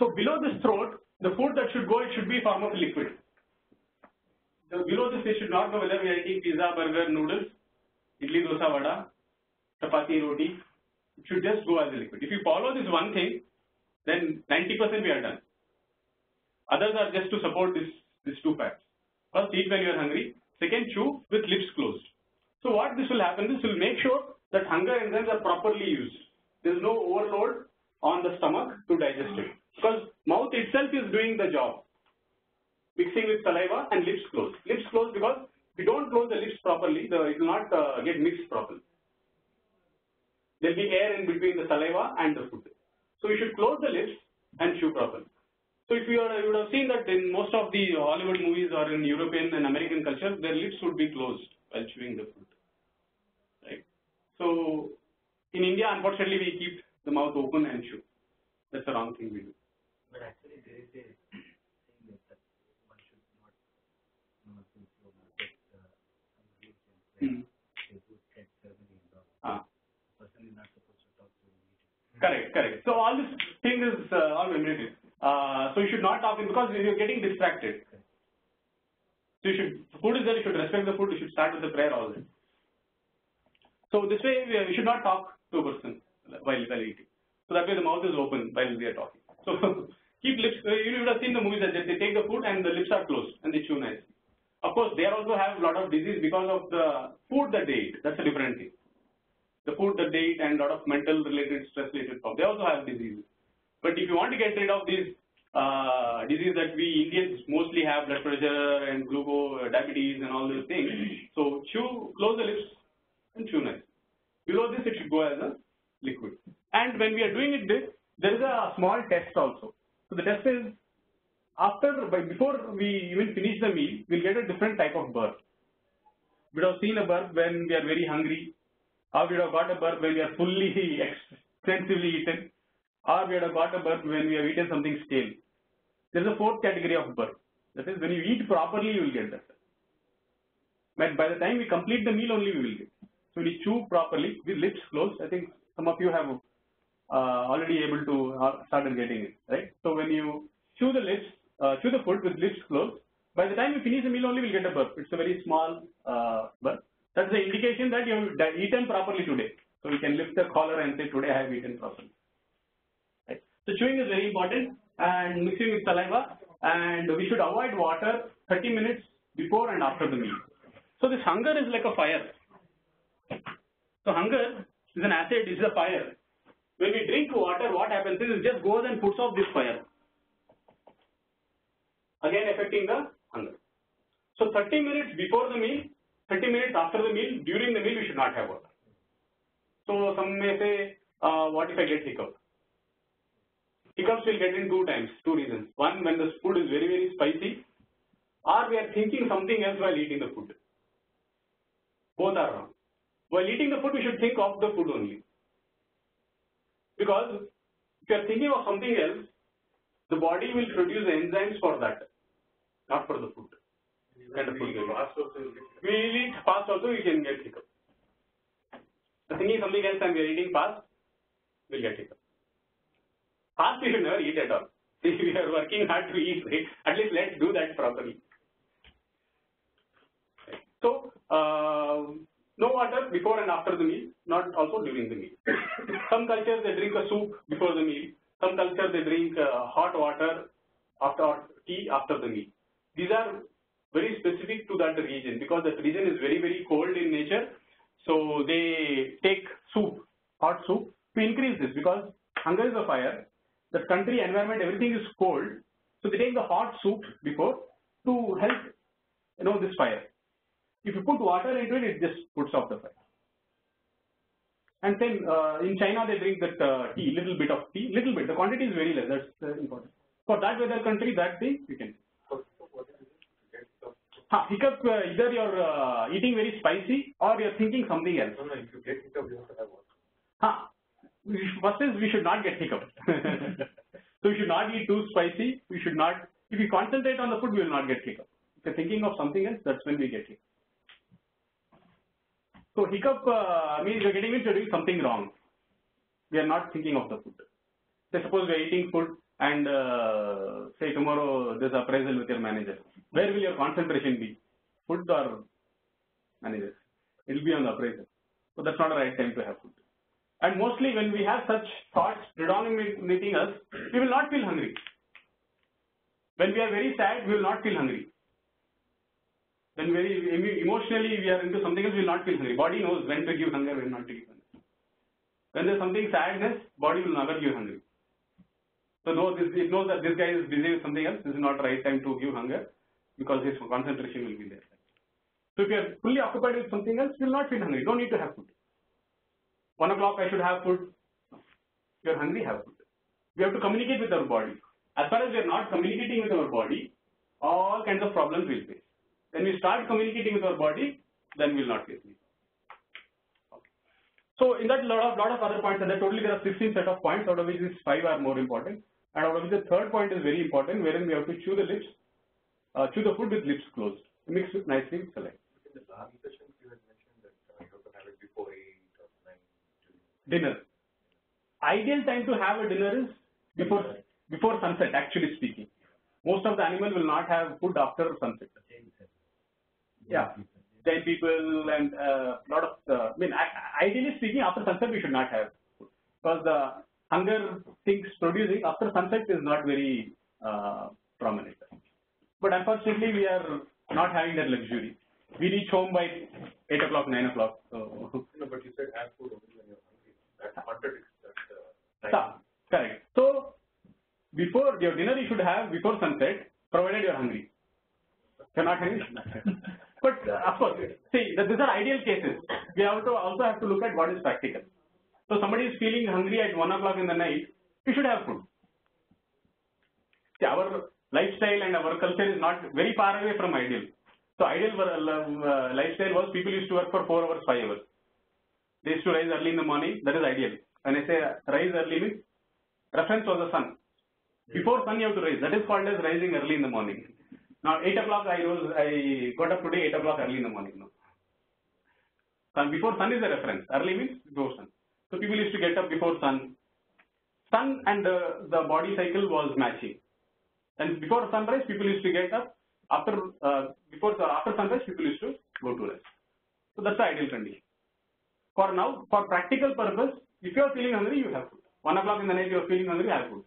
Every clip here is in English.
So below this throat, the food that should go, it should be form of liquid. So below this, it should not go whether we are eating pizza, burger, noodles, idli, dosa, vada, chapati, roti. It should just go as a liquid. If you follow this one thing, then 90% we are done. Others are just to support these two facts. First, eat when you are hungry. Second, chew with lips closed. So what this will happen, this will make sure that hunger enzymes are properly used. There is no overload on the stomach to digest it. Because mouth itself is doing the job. Mixing with saliva and lips closed. Lips closed because if you don't close the lips properly, it will not get mixed properly. There will be air in between the saliva and the food. So you should close the lips and chew properly. So if you would have seen that in most of the Hollywood movies or in European and American culture, their lips would be closed while chewing the food. Right? So in India, unfortunately, we keep the mouth open and chew. That's the wrong thing we do. But actually, there is a thing that one should not since you get some they would get ceremony and all. The person is not supposed to talk to the meeting. Correct. So all this thing is all related. So you should not talk because you're getting distracted. So you should, food is there, you should respect the food, you should start with the prayer always. So this way we should not talk to a person while eating. So that way the mouth is open while we are talking. So keep lips, you would have seen the movies that they take the food and the lips are closed and they chew nicely. Of course, they also have a lot of disease because of the food that they eat. That's a different thing. The food that they eat and a lot of mental related, stress related problems. They also have diseases. But if you want to get rid of these diseases that we Indians mostly have, blood pressure and diabetes and all those things, so close the lips and chew nicely. Below this, it should go as a liquid. And when we are doing it there is a small test also. So the test is before we even finish the meal, we'll get a different type of burp. We would have seen a burp when we are very hungry, or we would have got a burp when we are fully extensively eaten, or we would have got a burp when we have eaten something stale. There is a fourth category of burp. That is, when you eat properly, you will get that. But by the time we complete the meal, only we will get. So when you chew properly with lips closed, I think some of you have already able to started getting it, right? So when you chew the food with lips closed, by the time you finish the meal, only will get a burp. It's a very small burp. That's the indication that you have eaten properly today. So you can lift the collar and say, today I have eaten properly. Right? So chewing is very important, and mixing with saliva, and we should avoid water 30 minutes before and after the meal. So this hunger is like a fire. So hunger is an acid, is a fire. When we drink water, what happens is it just goes and puts off this fire. Again affecting the hunger. So 30 minutes before the meal, 30 minutes after the meal, during the meal we should not have water. So some may say, what if I get hiccup? Hiccups will get in two reasons. One, when the food is very, very spicy, or we are thinking something else while eating the food. Both are wrong. While eating the food, we should think of the food only. Because if you are thinking of something else, the body will produce enzymes for that, not for the food. Kind of food. We eat fast also, we can get hiccup. Thinking something else and we are eating fast, we'll get hiccup. Fast we should never eat at all. If we are working hard to eat, right? At least let's do that properly. So, no water before and after the meal, not also during the meal. Some cultures they drink a soup before the meal. Some cultures they drink hot water or tea after the meal. These are very specific to that region because that region is very, very cold in nature. So they take soup, hot soup to increase this because hunger is a fire. The country, environment, everything is cold. So they take the hot soup before to help, this fire. If you put water into it, it just puts off the fire. And then in China, they drink that tea, little bit of tea, little bit. The quantity is very less. That's important. For that weather country, that thing you can. Hiccup, either you're eating very spicy or you're thinking something else. No, if you get hiccup, you have to have water. First is we should not get hiccup. So we should not eat too spicy. We should not, if we concentrate on the food, we will not get hiccup. If you're thinking of something else, that's when we get hiccup. So hiccup means you're getting it, you're doing something wrong. We are not thinking of the food. Say suppose you are eating food and say tomorrow there's appraisal with your manager. Where will your concentration be? Food or manager? It will be on the appraisal. So that's not the right time to have food. And mostly when we have such thoughts predominating us, we will not feel hungry. When we are very sad, we will not feel hungry. When very emotionally we are into something else, we will not feel hungry. Body knows when to give hunger, when not to give hunger. When there's something sadness, body will never give hungry. So though it knows that this guy is busy with something else, this is not the right time to give hunger because his concentration will be there. So if you are fully occupied with something else, you will not feel hungry. You don't need to have food. 1 o'clock I should have food. If you are hungry, have food. We have to communicate with our body. As far as we are not communicating with our body, all kinds of problems will face. When we start communicating with our body, then we will not face it. Okay. So in that lot of other points, and totally there are 16 set of points, out of which these 5 are more important, and out of which the third point is very important, wherein we have to chew the lips, chew the food with lips closed, mixed with nicely with saliva. In the last session, you had mentioned that you have to have it before 8 or 9. Dinner. Ideal time to have a dinner is before sunset, actually speaking. Most of the animals will not have food after sunset. Yeah, Jain people and lot of, ideally speaking, after sunset we should not have food. Because the hunger things producing after sunset is not very prominent. But unfortunately, we are not having that luxury. We reach home by 8 o'clock, 9 o'clock. So. No, but you said have food only when you're hungry. That contradicts that. Correct. So, before your dinner you should have before sunset, provided you're hungry. If you're not hungry, but of course, see, these are ideal cases. We have to also have to look at what is practical. So somebody is feeling hungry at 1 o'clock in the night, we should have food. See, our lifestyle and our culture is not very far away from ideal. So ideal lifestyle was people used to work for 4 hours, 5 hours. They used to rise early in the morning. That is ideal. When I say rise early means reference was the sun. Before sun you have to rise. That is called as rising early in the morning. Now 8 o'clock I got up today 8 o'clock early in the morning. No. Before sun is a reference. Early means before sun. So people used to get up before sun. Sun and the body cycle was matching. And before sunrise people used to get up. After sunrise people used to go to rest. So that's the ideal condition. For now, for practical purpose, if you are feeling hungry, you have food. 1 o'clock in the night you are feeling hungry, have food.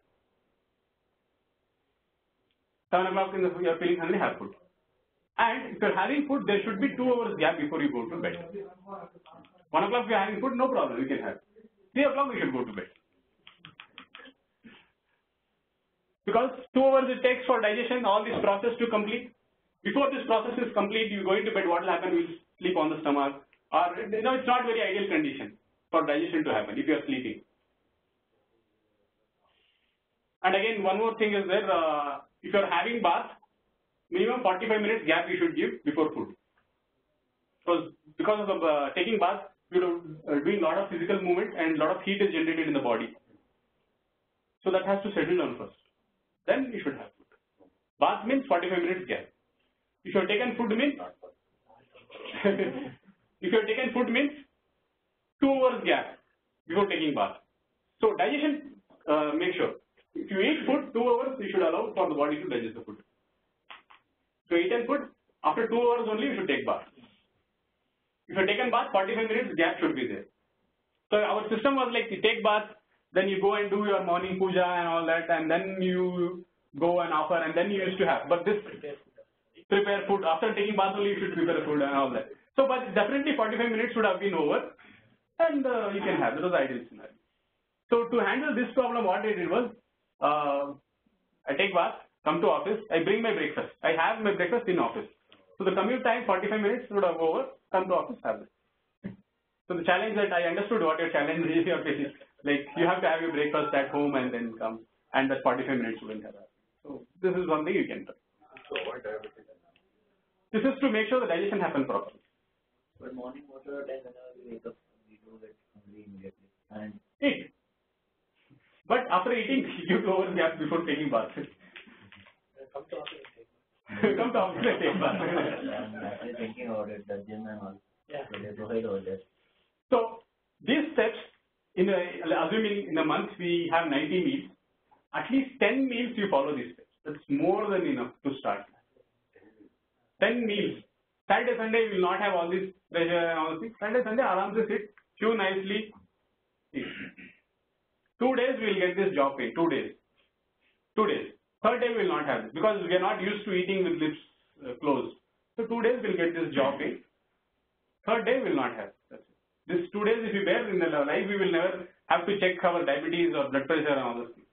7 o'clock in the you are feeling hungry, have food. And if you are having food, there should be 2 hours gap before you go to bed. 1 o'clock you are having food, no problem, you can have. 3 o'clock you should go to bed. Because 2 hours it takes for digestion, all this process to complete. Before this process is complete, you go into bed, what will happen? You will sleep on the stomach. Or, it's not very ideal condition for digestion to happen if you are sleeping. And again, one more thing is there, if you are having bath, minimum 45 minutes gap you should give before food. Because of taking bath, you are doing a lot of physical movement and a lot of heat is generated in the body. So that has to settle down first. Then you should have food. Bath means 45 minutes gap. If you have taken food means if you have taken food means 2 hours gap before taking bath. So digestion, make sure. If you eat food, 2 hours you should allow for the body to digest the food. So eaten food, after 2 hours only you should take bath. If you have taken bath, 45 minutes gap should be there. So our system was like you take bath, then you go and do your morning puja and all that, and then you go and offer, and then you used to have. But this prepare food, after taking bath only you should prepare food and all that. So but definitely 45 minutes should have been over, and you can have. That was the ideal scenario. So to handle this problem, what I did was, I take bath, come to office, I bring my breakfast. I have my breakfast in office. So the commute time 45 minutes would have over, come to office, have it. So the challenge that I understood what your challenge is, like you have to have your breakfast at home and then come, and that 45 minutes wouldn't have happened. So this is one thing you can do. So avoid diabetes. This is to make sure the digestion happens properly. But morning, most of the time whenever we wake up, we do get hungry immediately. And Eat. But after eating, you go over gap before taking bath. Come to office and take. Come to office and take bath. I'm actually thinking about it, the gym and all. Yeah. So they provide over there. So these steps, assuming in a month we have 90 meals, at least 10 meals you follow these steps. That's more than enough to start. 10 meals. Saturday, Sunday, you will not have all this pressure and all these things. Saturday, Sunday, aram se sit, chew nicely. Eat. 2 days we will get this jaw pain. 2 days. 2 days. Third day we will not have this because we are not used to eating with lips closed. So 2 days we will get this jaw pain. Third day we will not have. That's it. This 2 days if we bear in the life, we will never have to check our diabetes or blood pressure and all those things.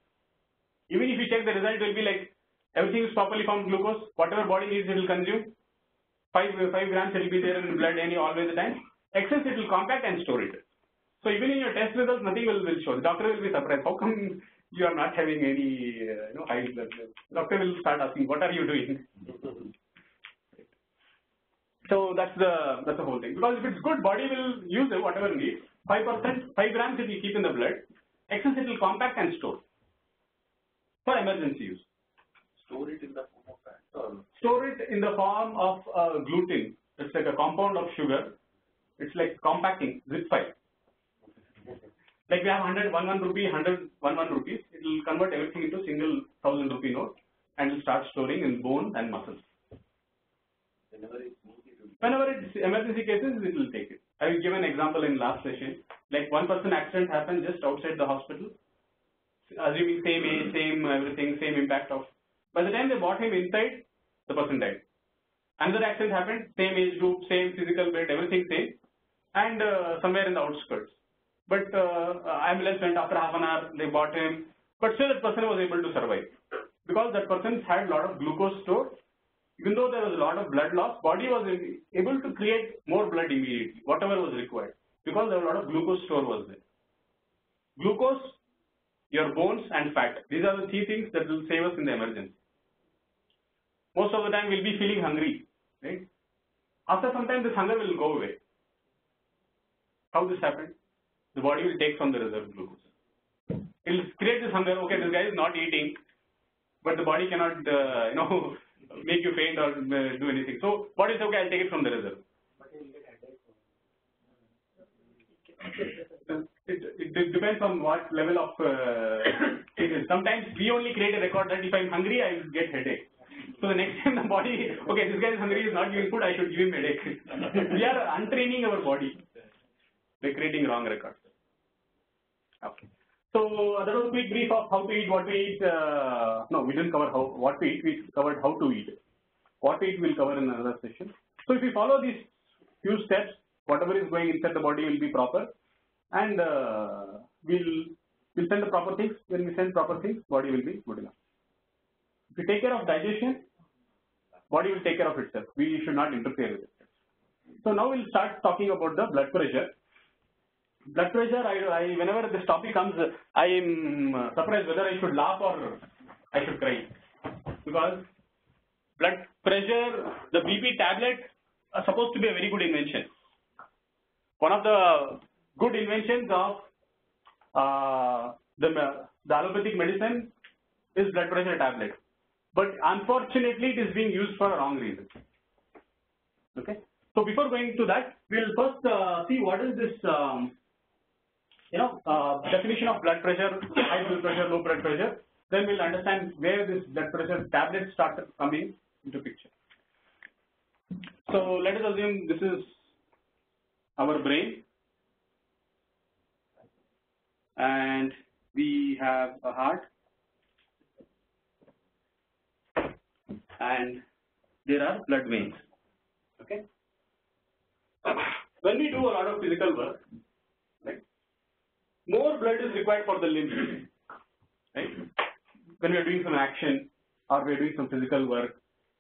Even if you check the result, it will be like everything is properly formed glucose. Whatever body needs, it will consume. 5 grams it will be there in blood always the time. Excess it will compact and store it. So even in your test results, nothing will show. The doctor will be surprised. How come you are not having any high blood level? Doctor will start asking, what are you doing? So that's the whole thing. Because if it's good, body will use it, whatever it needs. 5%, 5 grams it will keep in the blood. Excess it will compact and store for emergency use. Store it in the form of fat or? Store it in the form of gluten. It's like a compound of sugar. It's like compacting, zip file. Like we have 100 rupee, 100 rupees. It will convert everything into single 1000 rupee note and will start storing in bone and muscles. Whenever it's emergency cases, it will take it. I will give an example in last session. Like one person accident happened just outside the hospital. Assuming same age, same everything, same impact of. By the time they brought him inside, the person died. Another accident happened, same age group, same physical build, everything same, and somewhere in the outskirts. But ambulance went after half an hour, they brought him, but still that person was able to survive. Because that person had a lot of glucose stored, even though there was a lot of blood loss, body was able to create more blood immediately, whatever was required, because there was a lot of glucose store was there. Glucose, your bones and fat, these are the 3 things that will save us in the emergency. Most of the time we'll be feeling hungry, right? After some time this hunger will go away. How this happened? The body will take from the reserve glucose. It will create this hunger, okay, this guy is not eating, but the body cannot, make you faint or do anything. So body says, okay, I'll take it from the reserve. It depends on what level of it is. Sometimes we only create a record that if I'm hungry, I will get headache. So the next time the body, okay, this guy is hungry, is not giving food, I should give him headache. We are untraining our body. We're creating wrong records. Okay. So that was a quick brief of how to eat, what to eat. No, we didn't cover what to eat. We covered how to eat. What to eat we'll cover in another session. So if we follow these few steps, whatever is going inside the body will be proper, and we'll send the proper things. When we send proper things, body will be good enough. If we take care of digestion, body will take care of itself. We should not interfere with it. So now we'll start talking about the blood pressure. Blood pressure, whenever this topic comes, I am surprised whether I should laugh or I should cry. Because blood pressure, the BP tablet are supposed to be a very good invention. One of the good inventions of the allopathic medicine is blood pressure tablet. But unfortunately, it is being used for a wrong reason. Okay. So before going to that, we'll first see what is this, definition of blood pressure, high blood pressure, low blood pressure. Then we'll understand where this blood pressure tablets started coming into picture. So let us assume this is our brain, and we have a heart, and there are blood veins. Okay. When we do a lot of physical work, right, more blood is required for the limbs. Right? When we are doing some action or we are doing some physical work,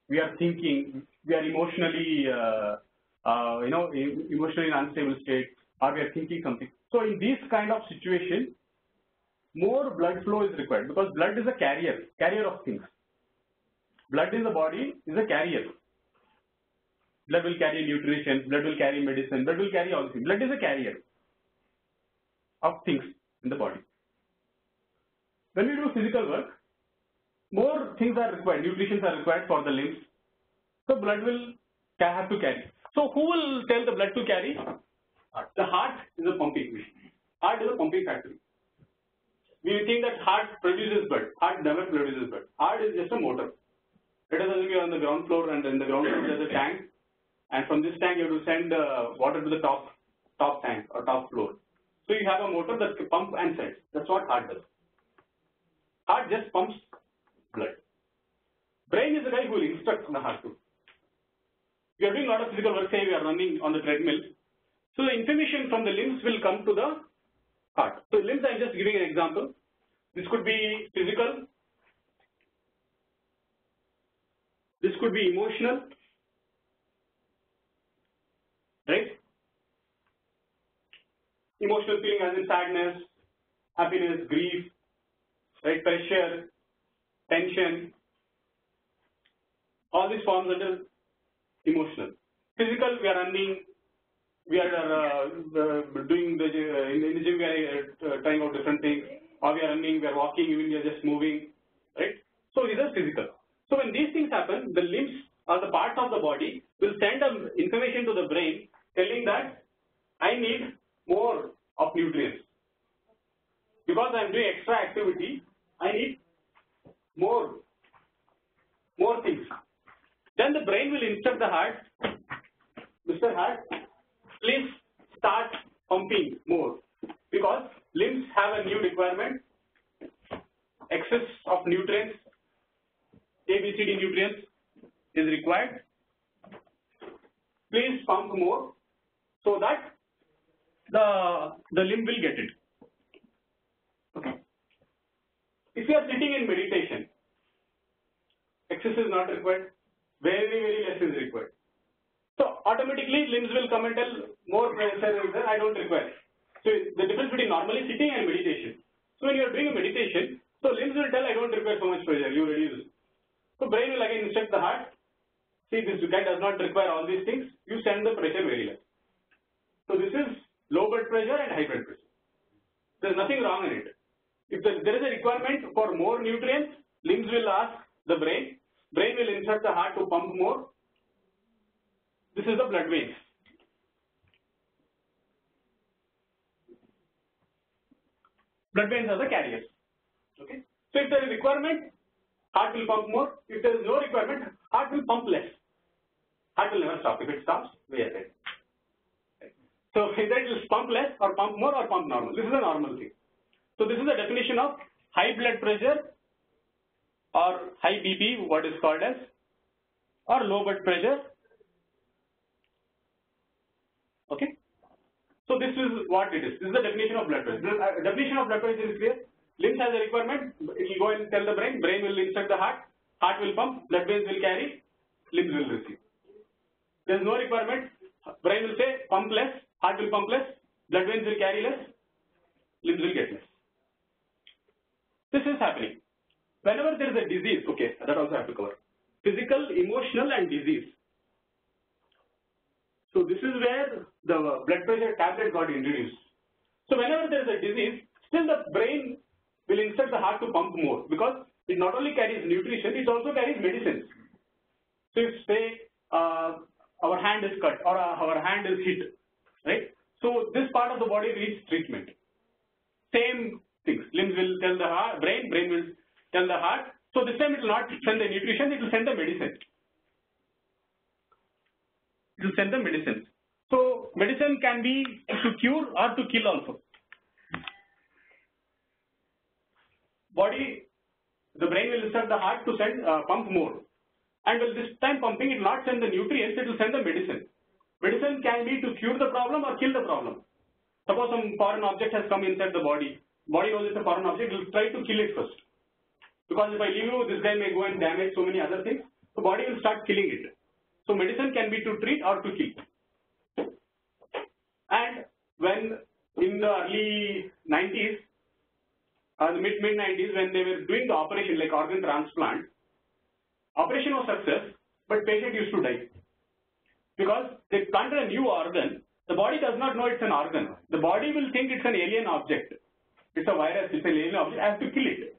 we are thinking, we are emotionally, emotionally in unstable state, or we are thinking something. So in this kind of situation, more blood flow is required because blood is a carrier of things. Blood in the body is a carrier. Blood will carry nutrition, blood will carry medicine, blood will carry all things. Blood is a carrier of things in the body. When we do physical work, more things are required, nutritions are required for the limbs. So blood will have to carry. So who will tell the blood to carry? The heart is a pumping machine. Heart is a pumping factory. we think that heart produces blood. Heart never produces blood. Heart is just a motor. Let us assume you are on the ground floor, and in the ground floor there is a tank, and from this tank you have to send water to the top tank or top floor. So you have a motor that pumps and sends. That's what heart does. Heart just pumps blood. Brain is the guy who will instruct the heart to. We are doing a lot of physical work, say we are running on the treadmill. So the information from the limbs will come to the heart. So limbs, I am just giving an example. This could be physical. This could be emotional. Right? Emotional feeling as in sadness, happiness, grief, right? Pressure, tension. All these forms under emotional. Physical, we are running, we are doing the in the gym, we are trying out different things, or we are running, we are walking, even we are just moving, right? So these are physical. So when these things happen, the limbs or the parts of the body will send information to the brain telling that I need more of nutrients. Because I am doing extra activity, I need more things. Then the brain will instruct the heart, Mr. Heart, please start pumping more, because limbs have a new requirement, excess of nutrients, ABCD nutrients is required. Please pump more so that the limb will get it. Okay. If you are sitting in meditation, excess is not required, very less is required. So automatically limbs will come and tell more pressure is there, I don't require. So the difference between normally sitting and meditation. So when you are doing a meditation, so limbs will tell I don't require so much pressure, you reduce. So brain will again instruct the heart, see this guy does not require all these things, you send the pressure very less. So this is low blood pressure and high blood pressure. There is nothing wrong in it. If there is a requirement for more nutrients, limbs will ask the brain will instruct the heart to pump more. This is the blood veins. Blood veins are the carriers. Okay. So if there is a requirement, heart will pump more. If there is no requirement, heart will pump less. Heart will never stop. If it stops, we are dead. So either it will pump less or pump more or pump normal. This is a normal thing. So this is the definition of high blood pressure or high BP, what is called as, or low blood pressure. Okay. So this is what it is. This is the definition of blood pressure. The definition of blood pressure is clear. Limbs has a requirement. It will go and tell the brain. Brain will instruct the heart. Heart will pump. Blood veins will carry. Limbs will receive. There is no requirement. Brain will say pump less. Heart will pump less. Blood veins will carry less. Limbs will get less. This is happening. Whenever there is a disease, okay, that also I have to cover. Physical, emotional, and disease. So this is where the blood pressure tablet got introduced. So whenever there is a disease, still the brain will instruct the heart to pump more, because it not only carries nutrition, it also carries medicines. So if say our hand is cut or our hand is hit, right? So this part of the body needs treatment. Same things. Limbs will tell the heart, brain will tell the heart. So this time it will not send the nutrition, it will send the medicine. It will send the medicine. So medicine can be to cure or to kill also. Body, the brain will instruct the heart to send pump more. And with this time pumping, it will not send the nutrients, it will send the medicine. Medicine can be to cure the problem or kill the problem. Suppose some foreign object has come inside the body. Body knows it's a foreign object, it will try to kill it first. Because if I leave you, this guy may go and damage so many other things. So body will start killing it. So medicine can be to treat or to kill. And when in the early 90s, the mid-90s, when they were doing the operation like organ transplant, operation was success, but patient used to die. Because they planted a new organ, the body does not know it's an organ. The body will think it's an alien object. It's a virus, it's an alien object, I have to kill it.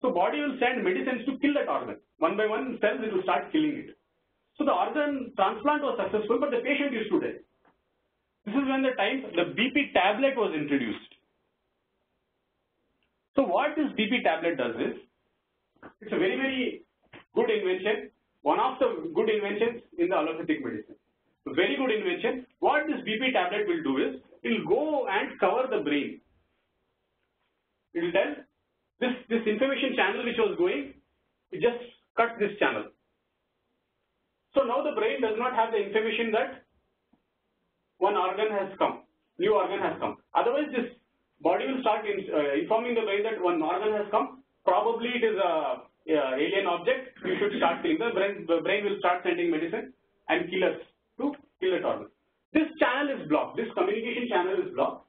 So body will send medicines to kill that organ. One by one cells, it will start killing it. So the organ transplant was successful, but the patient used to die. This is when the BP tablet was introduced. So what this BP tablet does is, it's a very, very good invention, one of the good inventions in the allopathic medicine. A very good invention. What this BP tablet will do is, it will go and cover the brain. It will tell this information channel which was going, it just cut this channel. So now the brain does not have the information that one organ has come, new organ has come. Otherwise this body will start informing the brain that one organ has come, probably it is a alien object, you should start killing. The brain will start sending medicine and killers to kill that organ. This channel is blocked, this communication channel is blocked.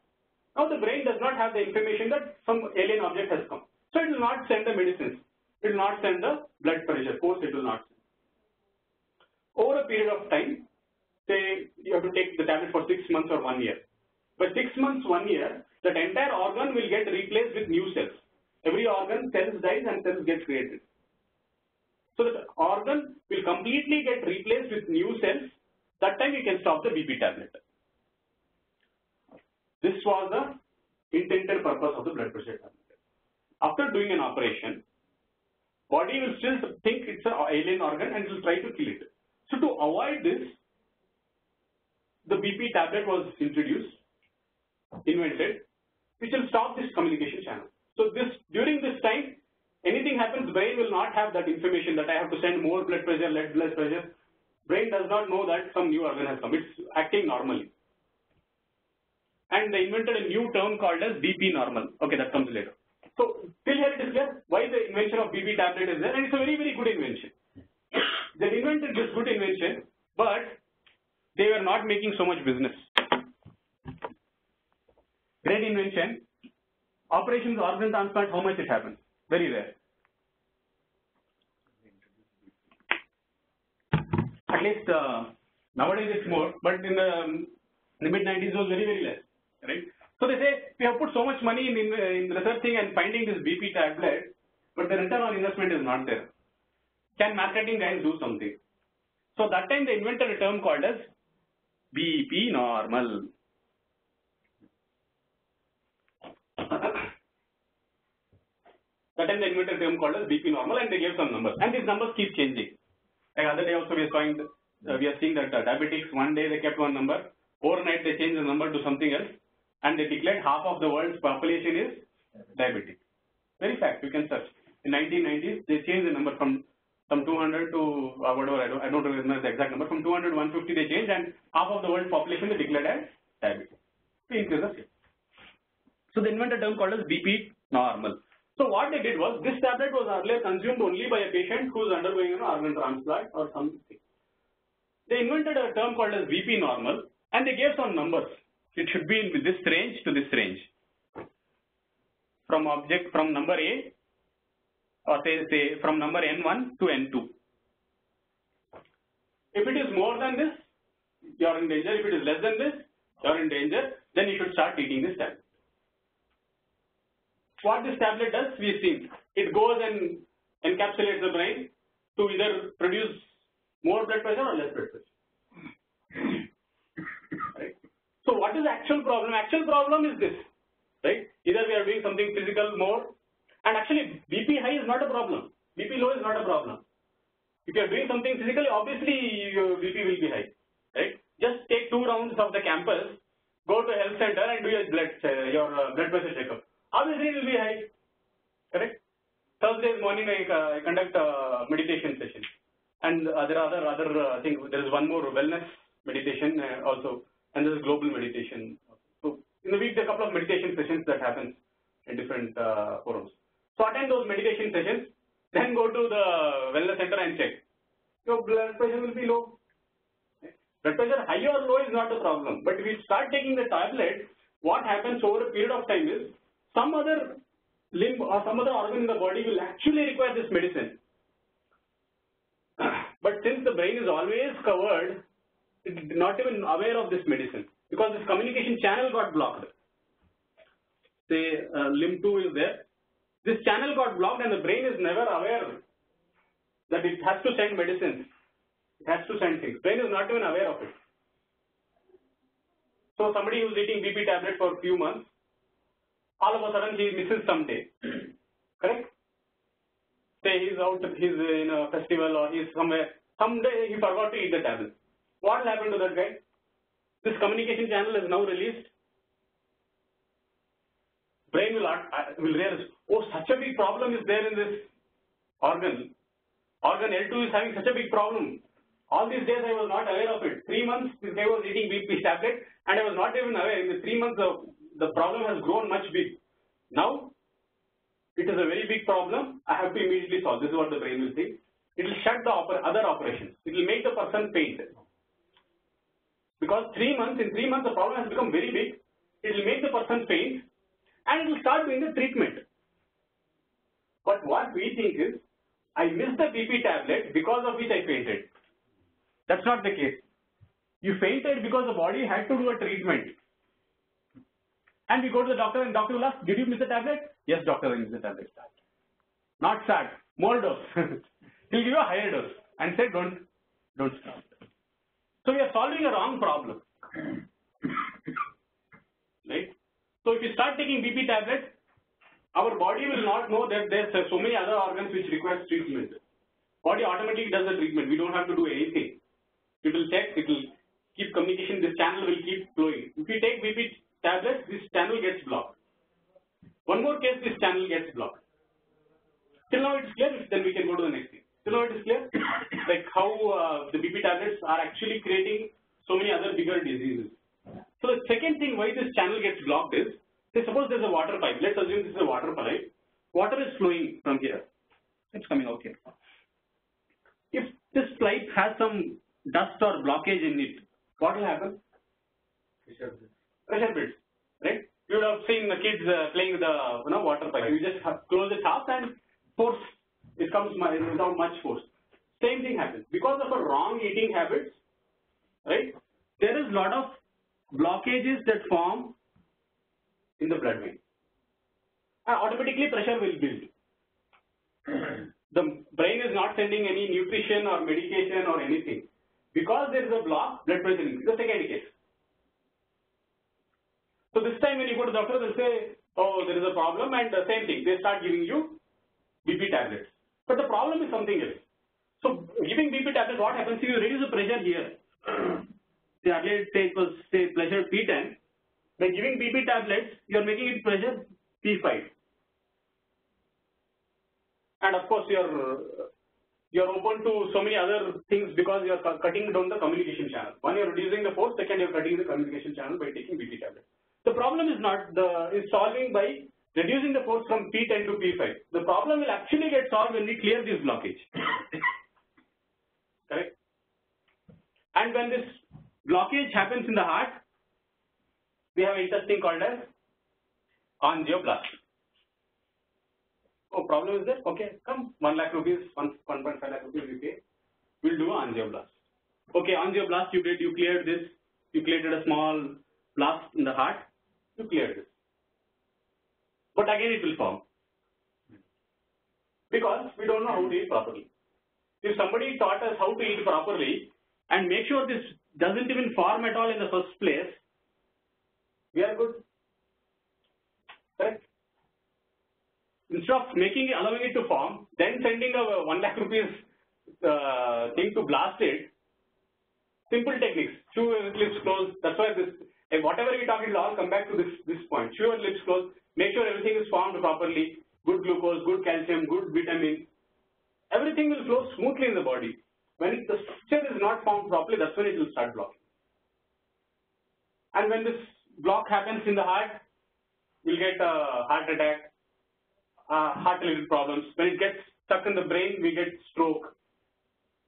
Now the brain does not have the information that some alien object has come. So it will not send the medicines, it will not send the blood pressure course, it will not send. Over a period of time, say you have to take the tablet for 6 months or 1 year. By 6 months, 1 year, that entire organ will get replaced with new cells. Every organ, cells dies and cells get created. So the organ will completely get replaced with new cells. That time you can stop the BP tablet. This was the intended purpose of the blood pressure tablet. After doing an operation, body will still think it's an alien organ and will try to kill it. So to avoid this, the BP tablet was invented, which will stop this communication channel. So during this time, anything happens, brain will not have that information that I have to send more blood pressure, less blood pressure. Brain does not know that some new organ has come. It's acting normally. And they invented a new term called as BP normal. Okay, that comes later. So till here it is clear why the invention of BP tablet is there, and it's a very, very good invention. They invented this good invention, but they were not making so much business. Great invention. Operations, organ transplant, how much it happens? Very rare. At least nowadays it's more, but in the mid-90s it was very, very less. Right? So they say we have put so much money in researching and finding this BP tablet, but the return on investment is not there. Can marketing guys do something? So that time they invented a term called as BP normal. That time they invented a term called as BP normal, and they gave some numbers, and these numbers keep changing. Like other day also we are seeing that diabetics, one day they kept one number, overnight they changed the number to something else, and they declared half of the world's population is diabetic. Very fact, you can search. In 1990s, they changed the number from 200 to whatever, I don't remember the exact number, from 200 to 150 they changed, and half of the world's population they declared as diabetic. They increased the scale. So they invented a term called as BP normal. So what they did was, this tablet was earlier consumed only by a patient who is undergoing an organ transplant or something. They invented a term called as BP normal, and they gave some numbers. It should be in this range to this range. From number A, or say from number N1 to N2. If it is more than this, you are in danger. If it is less than this, you are in danger. Then you should start taking this tablet. What this tablet does, we have seen. It goes and encapsulates the brain to either produce more blood pressure or less blood pressure. Right? So what is the actual problem? Actual problem is this. Right? Either we are doing something physical more, and actually BP high is not a problem. BP low is not a problem. If you are doing something physically, obviously your BP will be high. Right? Just take 2 rounds of the campus, go to health center and do your blood pressure checkup. Obviously it will be high. Correct? Thursdays morning I conduct a meditation session, and there are other things. There is one more wellness meditation also, and there is global meditation. So in the week there are a couple of meditation sessions that happens in different forums. So attend those meditation sessions, then go to the wellness center and check. Your blood pressure will be low. Blood pressure high or low is not a problem, but if you start taking the tablet, what happens over a period of time is, some other limb or some other organ in the body will actually require this medicine. But since the brain is always covered, it is not even aware of this medicine, because this communication channel got blocked. Say limb 2 is there, this channel got blocked and the brain is never aware that it has to send medicines, it has to send things. Brain is not even aware of it. So somebody who is eating BP tablet for a few months, all of a sudden he misses some day, correct? Say he's out, he's in a festival or he's somewhere, someday he forgot to eat the tablet. What will happen to that guy? This communication channel is now released. Brain will realize, oh, such a big problem is there in this organ. Organ L2 is having such a big problem. All these days I was not aware of it. 3 months this guy was eating BP tablet and I was not even aware. In the 3 months the problem has grown much big. Now it is a very big problem. I have to immediately solve. This is what the brain will think. It will shut the other operations. It will make the person faint. Because in 3 months the problem has become very big. It will make the person faint and it will start doing the treatment. But what we think is, I missed the BP tablet because of which I fainted. That's not the case. You fainted because the body had to do a treatment. And we go to the doctor and doctor will ask, did you miss the tablet? Yes, doctor, I missed the tablet. Not sad, more dose. He'll give you a higher dose and say, don't stop. So we are solving a wrong problem. Right? So if you start taking BP tablets, our body will not know that there's so many other organs which require treatment. Body automatically does the treatment. We don't have to do anything. It will check, it will keep communication, this channel will keep flowing. If you take BP tablets, this channel gets blocked. One more case, this channel gets blocked. Till now it is clear, then we can go to the next thing. Till now it is clear, like how the BP tablets are actually creating so many other bigger diseases. So the second thing why this channel gets blocked is, say suppose there's a water pipe. Let's assume this is a water pipe. Water is flowing from here. It's coming out here. If this pipe has some dust or blockage in it, what will happen? Pressure builds, right? You would have seen the kids playing with the water pipe. You just close it half and force, it comes without much force. Same thing happens. Because of a wrong eating habits, right? There is a lot of blockages that form in the blood vein. And automatically pressure will build. The brain is not sending any nutrition or medication or anything. Because there is a block, blood pressure increases. The second case. So this time when you go to the doctor, they'll say, oh, there is a problem, and the same thing. They start giving you BP tablets. But the problem is something else. So giving BP tablets, what happens is you reduce the pressure here. The earlier it was say pressure P10. By giving BP tablets, you are making it pressure P5. And of course, you are open to so many other things because you are cutting down the communication channel. One, you are reducing the force. Second, you are cutting the communication channel by taking BP tablets. The problem is not is solving by reducing the force from P10 to P5. The problem will actually get solved when we clear this blockage. Correct? And when this blockage happens in the heart, we have an intestine called as angioblast. Oh, problem is there? Okay, come, 1 lakh rupees, 1.5 lakh rupees you pay. We'll do angioblast. Okay, angioblast you did, you cleared this, you created a small blast in the heart, you cleared this. But again it will form. Because we don't know how to eat properly. If somebody taught us how to eat properly and make sure this doesn't even form at all in the first place, we are good. Correct? Instead of allowing it to form, then sending a 1 lakh rupees thing to blast it, simple techniques. Chew your lips closed. That's why this, whatever we talk, it will all come back to this point. Chew your lips closed. Make sure everything is formed properly. Good glucose, good calcium, good vitamin. Everything will flow smoothly in the body. When the structure is not formed properly, that's when it will start blocking. And when this block happens in the heart, we'll get a heart attack, heart-related problems. When it gets stuck in the brain, we get stroke,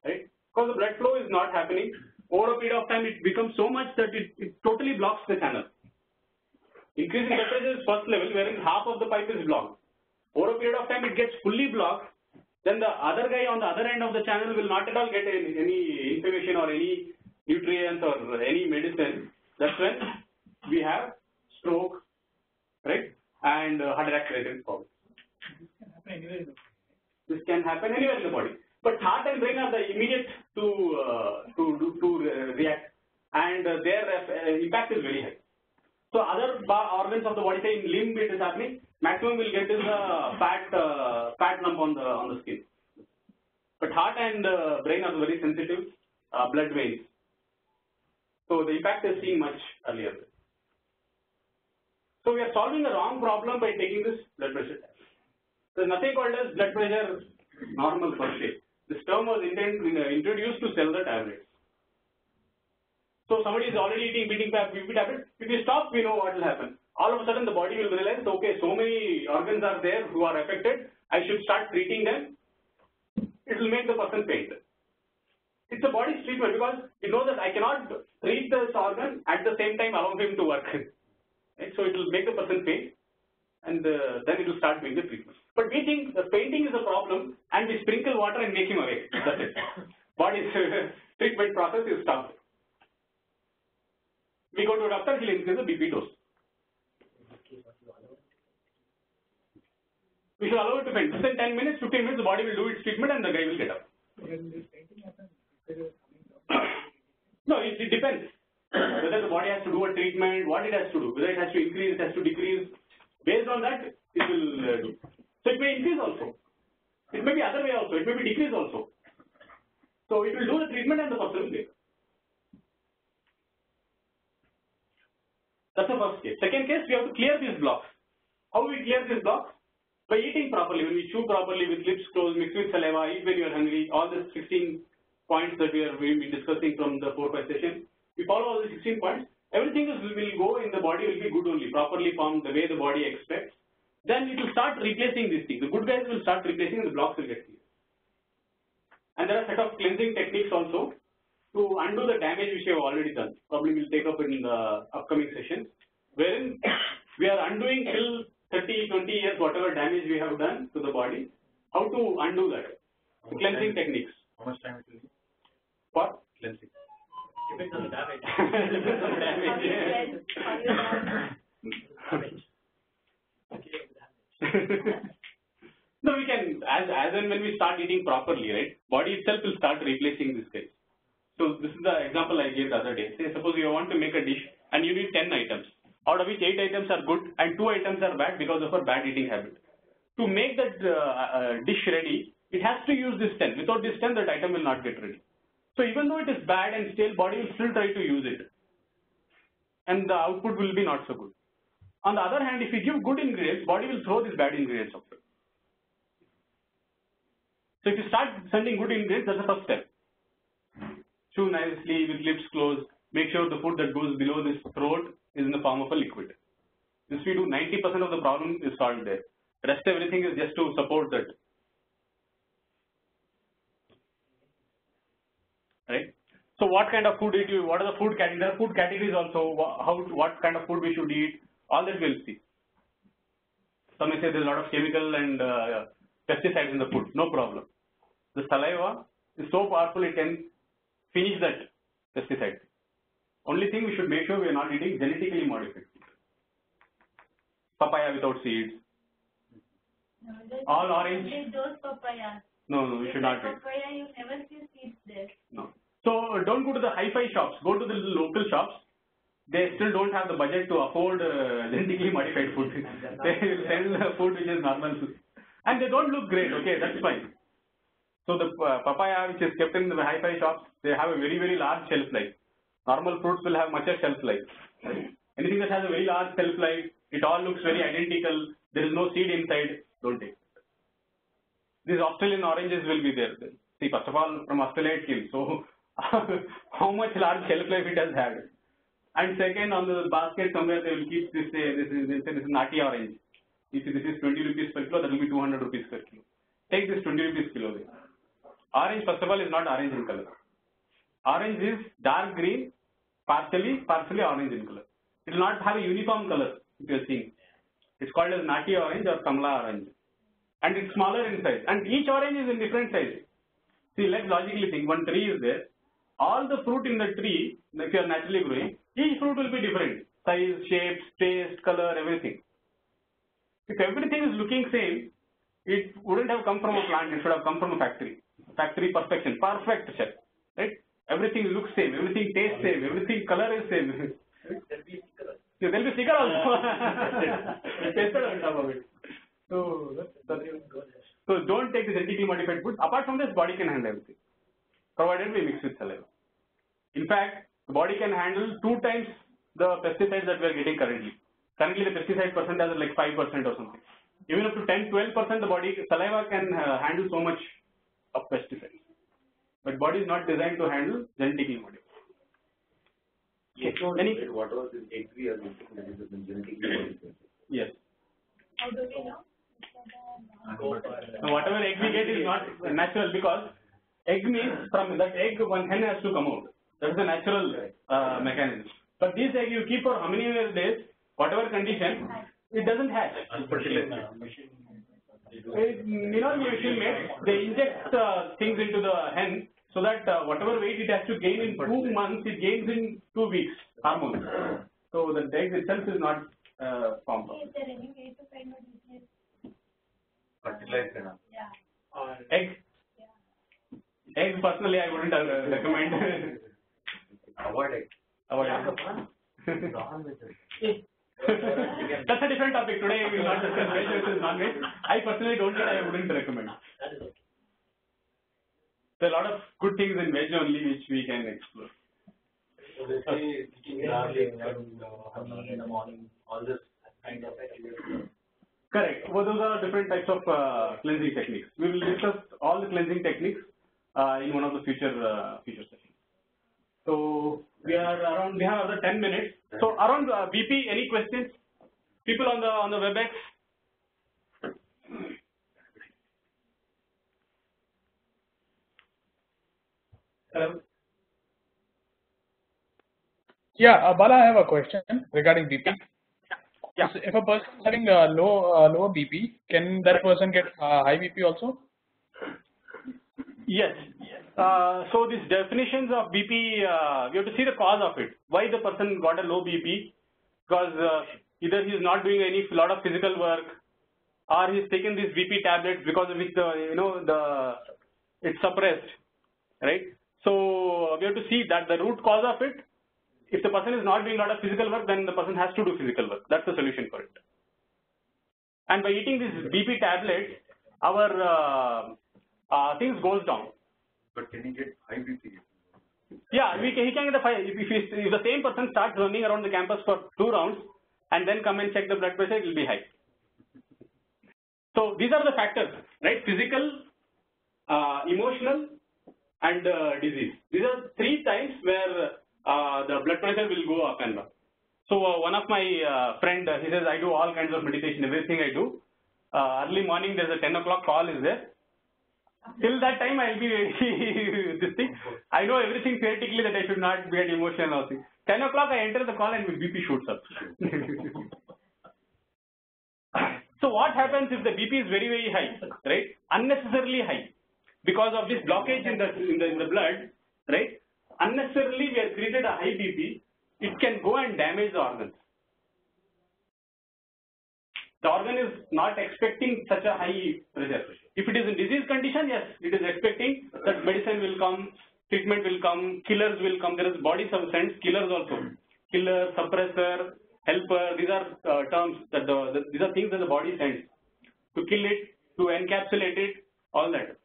right? Because the blood flow is not happening. Over a period of time, it becomes so much that it totally blocks the channel. Increasing temperature is first level, wherein half of the pipe is blocked. Over a period of time, it gets fully blocked. Then the other guy on the other end of the channel will not at all get any information or any nutrients or any medicine. That's when we have stroke, right? And heart attack-related problems. This can happen anywhere in the body. But heart and brain are the immediate to react, and their impact is very high. So other organs of the body, say in limb it is happening, maximum will get is the fat lump on the skin. But heart and brain are very sensitive blood veins. So the impact is seen much earlier. So we are solving the wrong problem by taking this blood pressure test. There is nothing called as blood pressure normal per se. This term was introduced to sell the tablets. So somebody is already eating BP tablet. If you stop, we know what will happen. All of a sudden the body will realize, okay, so many organs are there who are affected. I should start treating them. It will make the person faint. It's a body's treatment because it knows that I cannot treat this organ at the same time allow him to work. Right? So it will make the person faint, and then it will start doing the treatment. But we think the fainting is a problem, and we sprinkle water and make him awake. That's it. Body's treatment process is stopped. We go to a doctor, he'll increase the BP dose. We should allow it to faint. Within 10 minutes, 15 minutes, the body will do its treatment and the guy will get up. No, it depends. Whether the body has to do a treatment, what it has to do, whether it has to increase, it has to decrease. Based on that, it will do. So it may increase also. It may be other way also. It may be decrease also. So it will do the treatment and the person will get up. That's the first case. Second case, we have to clear these blocks. How do we clear these blocks? By eating properly. When we chew properly with lips closed, mix with saliva, eat when you are hungry, all the 16 points that we will be discussing from the 4-5 sessions. We follow all the 16 points. Everything will go in the body will be good only, properly formed the way the body expects. Then it will start replacing these things. The good guys will start replacing and the blocks will get clear. And there are a set of cleansing techniques also to undo the damage which we have already done. Probably we'll take up in the upcoming sessions, wherein we are undoing till 30, 20 years whatever damage we have done to the body. How to undo that? Cleansing techniques. How much time it will need? For Cleansing. Depends on the damage. Depends on the damage. No, we can, as and when we start eating properly, right? Body itself will start replacing this guys. So this is the example I gave the other day. Say suppose you want to make a dish and you need 10 items, out of which 8 items are good and 2 items are bad because of a bad eating habit. To make that dish ready, it has to use this 10. Without this 10, that item will not get ready. So even though it is bad and stale, body will still try to use it, and the output will be not so good. On the other hand, if you give good ingredients, body will throw these bad ingredients out. So if you start sending good ingredients, that's the first step. Chew nicely with lips closed. Make sure the food that goes below this throat is in the form of a liquid. This we do, 90% of the problem is solved there. Rest everything is just to support that. Right? So what kind of food eat you? What are the food categories? There are food categories also. What kind of food we should eat? All that we'll see. Some may say there's a lot of chemical and pesticides in the food. No problem. The saliva is so powerful it can finish that pesticide. Only thing we should make sure we are not eating genetically modified food. Papaya without seeds. No, all orange. Those papayas. No, we should not eat. Papaya, you never see seeds there. No. So don't go to the hi-fi shops. Go to the local shops. They still don't have the budget to afford genetically modified food. They will sell food which is normal, and they don't look great. Okay, that's fine. So the papaya which is kept in the hi-fi shops, they have a very, very large shelf life. Normal fruits will have much a shelf life. Anything that has a very large shelf life, it all looks very identical. There is no seed inside. Don't take it. These Australian oranges will be there. See, first of all, from Australia it came. So how much large shelf life it has had. And second, on the basket somewhere they will keep this. This is nati orange. If this is 20 rupees per kilo, that will be 200 rupees per kilo. Take this 20 rupees kilo. Orange, first of all, is not orange in color. Orange is dark green, partially orange in color. It will not have a uniform color, if you are seeing. It's called as nati orange or kamla orange. And it's smaller in size. And each orange is in different size. See, let's logically think. One tree is there. All the fruit in the tree, if you are naturally growing, each fruit will be different. Size, shapes, taste, color, everything. If everything is looking same, it wouldn't have come from a plant. It should have come from a factory. Factory perfection, perfect chef, right? Everything looks same, everything tastes same, everything color is same. there will be sticker also. Pasted on top of it. So don't take the genetically modified food. Apart from this, body can handle everything, provided we mix with saliva. In fact, the body can handle 2 times the pesticides that we are getting currently. Currently, the pesticide percentage is like 5% or something. Even up to 10-12%, the body saliva can handle so much of pesticides. But body is not designed to handle genetically modified. Yes. Whatever this egg we are using, that is genetically modified. Yes. How do we know? So whatever egg we get is not natural, because egg means from that egg one hen has to come out. That's the natural mechanism. But this egg you keep for how many days, whatever condition, it doesn't hatch. Machine made, they inject things into the hen so that whatever weight it has to gain in 2 months, it gains in 2 weeks, hormones. So the egg itself is not formed. Is there any way to kind of replace? Fertilizer. Yeah. Egg? Yeah. Egg, personally, I wouldn't recommend. Avoid egg. Avoid egg. That's a different topic. Today we will not discuss veg versus non-veg. I personally don't eat, I wouldn't recommend. There are a lot of good things in veg only which we can explore. So they say eating garlic and honey in the morning, all this kind of activity. Correct. Well, those are different types of cleansing techniques. We will discuss all the cleansing techniques in one of the future sessions. So we have another 10 minutes. So around BP, any questions? People on the WebEx? Hello. Yeah, Bala, I have a question regarding BP. Yeah. So if a person is having a low BP, can that person get high BP also? Yes. So these definitions of BP, we have to see the cause of it. Why the person got a low BP? Because either he is not doing a lot of physical work, or he's taken these BP tablets because of which it's suppressed, right? So we have to see that the root cause of it. If the person is not doing a lot of physical work, then the person has to do physical work. That's the solution for it. And by eating these BP tablets, our things goes down. But can you get high BP? Yeah, he can get a 5. If the same person starts running around the campus for 2 rounds and then come and check the blood pressure, it will be high. So these are the factors, right? Physical, emotional, and disease. These are 3 times where the blood pressure will go up and down. So one of my friend, he says, I do all kinds of meditation, everything I do. Early morning, there's a 10 o'clock call is there. Till that time, I'll be this thing. I know everything theoretically that I should not get emotional or thing. 10 o'clock, I enter the call and my BP shoots up. So what happens if the BP is very, very high, right? Unnecessarily high. Because of this blockage in the blood, right? Unnecessarily we have created a high BP. It can go and damage the organs. The organ is not expecting such a high pressure. If it is in disease condition, yes, it is expecting that medicine will come, treatment will come, killers will come. There is body sends killers also. Killer, suppressor, helper, these are terms that these are things that the body sends to kill it, to encapsulate it, all that.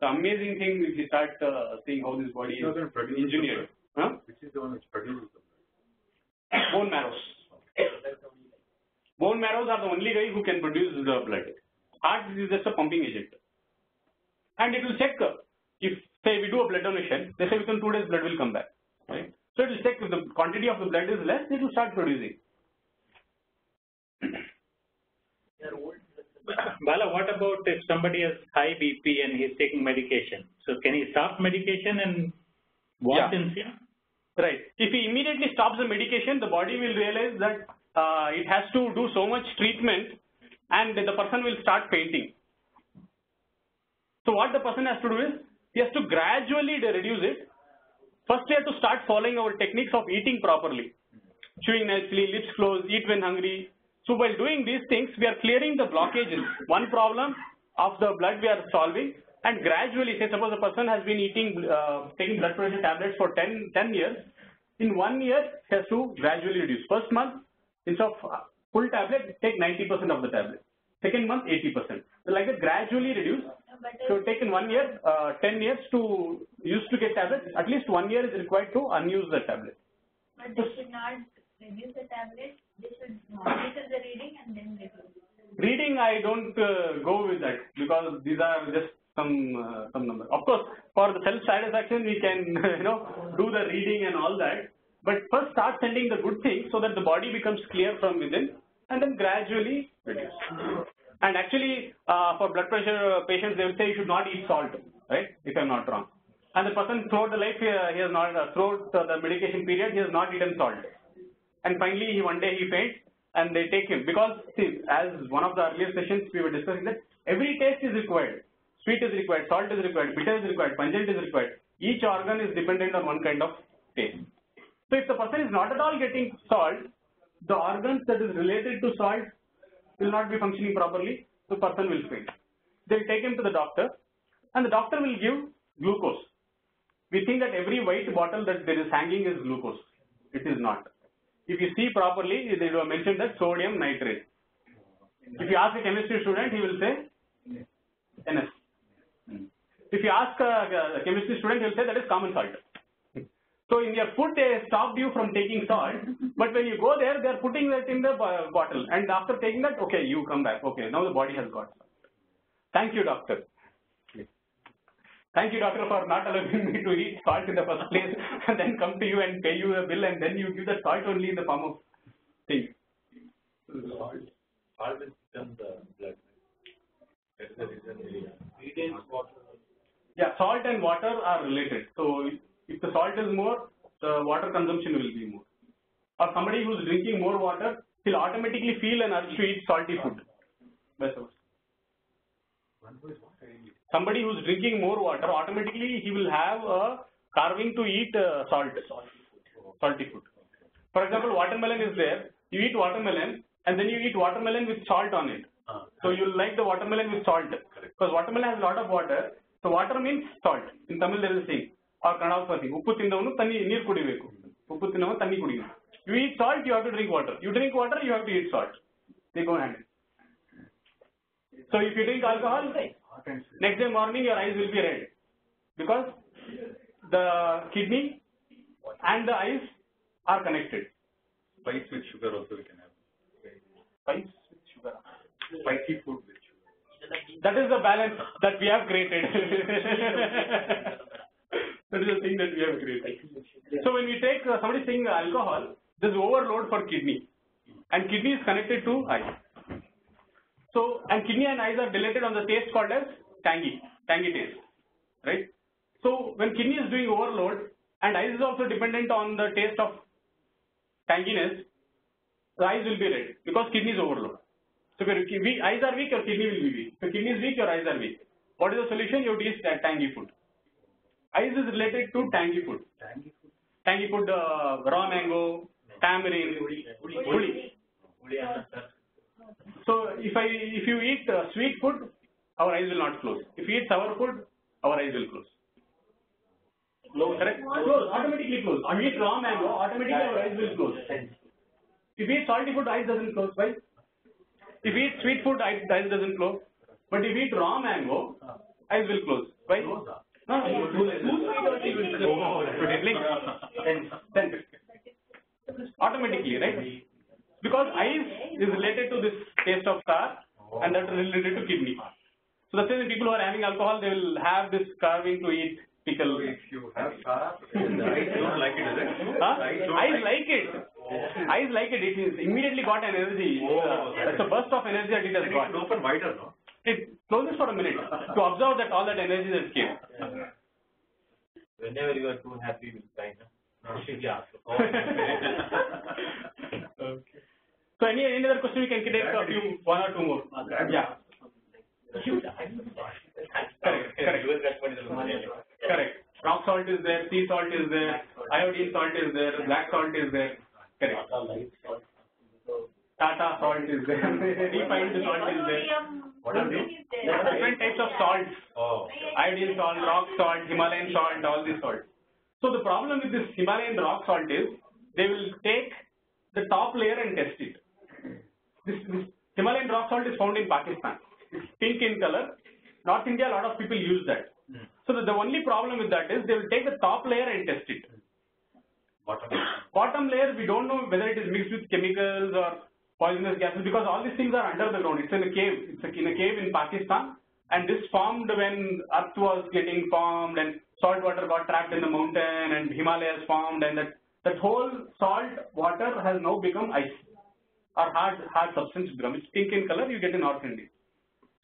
The amazing thing if you start seeing how this body is engineered. Huh? Which is the one which produces the blood? Bone marrows. Bone marrows are the only guy who can produce the blood. Heart is just a pumping agent. And it will check if, say, we do a blood donation, they say within 2 days blood will come back. Right? So it will check if the quantity of the blood is less, it will start producing. Bala, what about if somebody has high BP and he's taking medication? So can he stop medication and walk in? Right. If he immediately stops the medication, the body will realize that it has to do so much treatment and the person will start fainting. So what the person has to do is, he has to gradually reduce it. First, we have to start following our techniques of eating properly. Chewing nicely, lips closed, eat when hungry. So while doing these things, we are clearing the blockages. One problem of the blood we are solving, and gradually, say suppose a person has been taking blood pressure tablets for 10 years. In 1 year, he has to gradually reduce. First month, instead of full tablet, take 90% of the tablet. Second month, 80%. So like that, gradually reduce. So take in 1 year, 10 years to used to get tablets. At least 1 year is required to unuse the tablet. But they should not reduce the tablet. They should monitor the reading and then reduce. Reading, I don't go with that because these are just some number. Of course, for the self satisfaction, we can do the reading and all that. But first, start sending the good things so that the body becomes clear from within, and then gradually reduce. And actually, for blood pressure patients, they will say you should not eat salt, right? If I'm not wrong. And the person throughout the life, he has not, throughout the medication period, he has not eaten salt. And finally, one day he faints, and they take him. Because, see, as one of the earlier sessions, we were discussing that every taste is required. Sweet is required, salt is required, bitter is required, pungent is required. Each organ is dependent on one kind of taste. So if the person is not at all getting salt, the organs that is related to salt will not be functioning properly, the person will faint. They will take him to the doctor, and the doctor will give glucose. We think that every white bottle that there is hanging is glucose. It is not. If you see properly, they will mention that sodium nitrate. If you ask a chemistry student, he will say NS. If you ask a chemistry student, he will say that is common salt. So in your food, they stopped you from taking salt, but when you go there, they are putting that in the bottle. And after taking that, okay, you come back. Okay, now the body has got salt. Thank you, doctor. Thank you, doctor, for not allowing me to eat salt in the first place and then come to you and pay you a bill and then you give the salt only in the form of thing. Salt is in the blood. That's the reason we retains water. Yeah, salt and water are related. So if the salt is more, the water consumption will be more. Or somebody who is drinking more water, he'll automatically feel an urge to eat salty food. Somebody who is drinking more water, automatically he will have a carving to eat salty food. For example, watermelon is there. You eat watermelon and then you eat watermelon with salt on it. So you like the watermelon with salt because watermelon has a lot of water. So water means salt. In Tamil there is a saying or Kannada saying, "Uppu tindavanu tanni neer kudibeku." Uppu tindavanu tanni kudinu. You eat salt, you have to drink water. You drink water, you have to eat salt. They go hand in. So if you drink alcohol, next day morning your eyes will be red because the kidney and the eyes are connected. Spice with sugar also we can have. Spice with sugar. Spicy food with sugar. That is the balance that we have created. That is the thing that we have created. So when we take somebody saying alcohol, there is overload for kidney, and kidney is connected to eye. So and kidney and eyes are related on the taste called as tangy taste, right? So when kidney is doing overload and eyes is also dependent on the taste of tanginess, the eyes will be red because kidney is overload. So if your eyes are weak, your kidney will be weak. If your kidney is weak, your eyes are weak. What is the solution? You have to eat tangy food. Eyes is related to tangy food. Tangy food, raw mango, tamarind, uli. So if you eat sweet food, our eyes will not close. If you eat sour food, our eyes will close. Correct? Close, automatically close. If you eat raw mango, automatically our eyes will close. If you eat salty food, eyes doesn't close. Why? If you eat sweet food, eyes doesn't close. But if you eat raw mango, eyes will close. Why? No, automatically, right? Because eyes is related to this taste of tar and that is related to kidney. So that's why the people who are having alcohol, they will have this carving to eat pickle. If you have tar, the eyes don't like it, is it? Eyes like it. Eyes like it. It is immediately got an energy. That's a burst of energy that it has got. It open wider, no? It closes for a minute to observe that all that energy that came. Whenever you are too happy with time, Okay. So any other question we can take a few, one or two more. Yeah. Correct. Rock salt is there, sea salt is there, iodine salt is there, black salt is there. Correct. Tata salt is there, refined salt is there. What are these? Different types of salts. Iodine salt, rock salt, Himalayan salt, all these salts. So the problem with this Himalayan rock salt is they will take the top layer and test it. This Himalayan rock salt is found in Pakistan. It's pink in color. North India, a lot of people use that. So the only problem with that is they will take the top layer and test it. Bottom layer, we don't know whether it is mixed with chemicals or poisonous gases because all these things are under the ground. It's in a cave. It's in a cave in Pakistan, and this formed when Earth was getting formed and salt water got trapped in the mountain and Himalayas formed, and that whole salt water has now become ice or hard substance become. It's pink in color. You get in North India.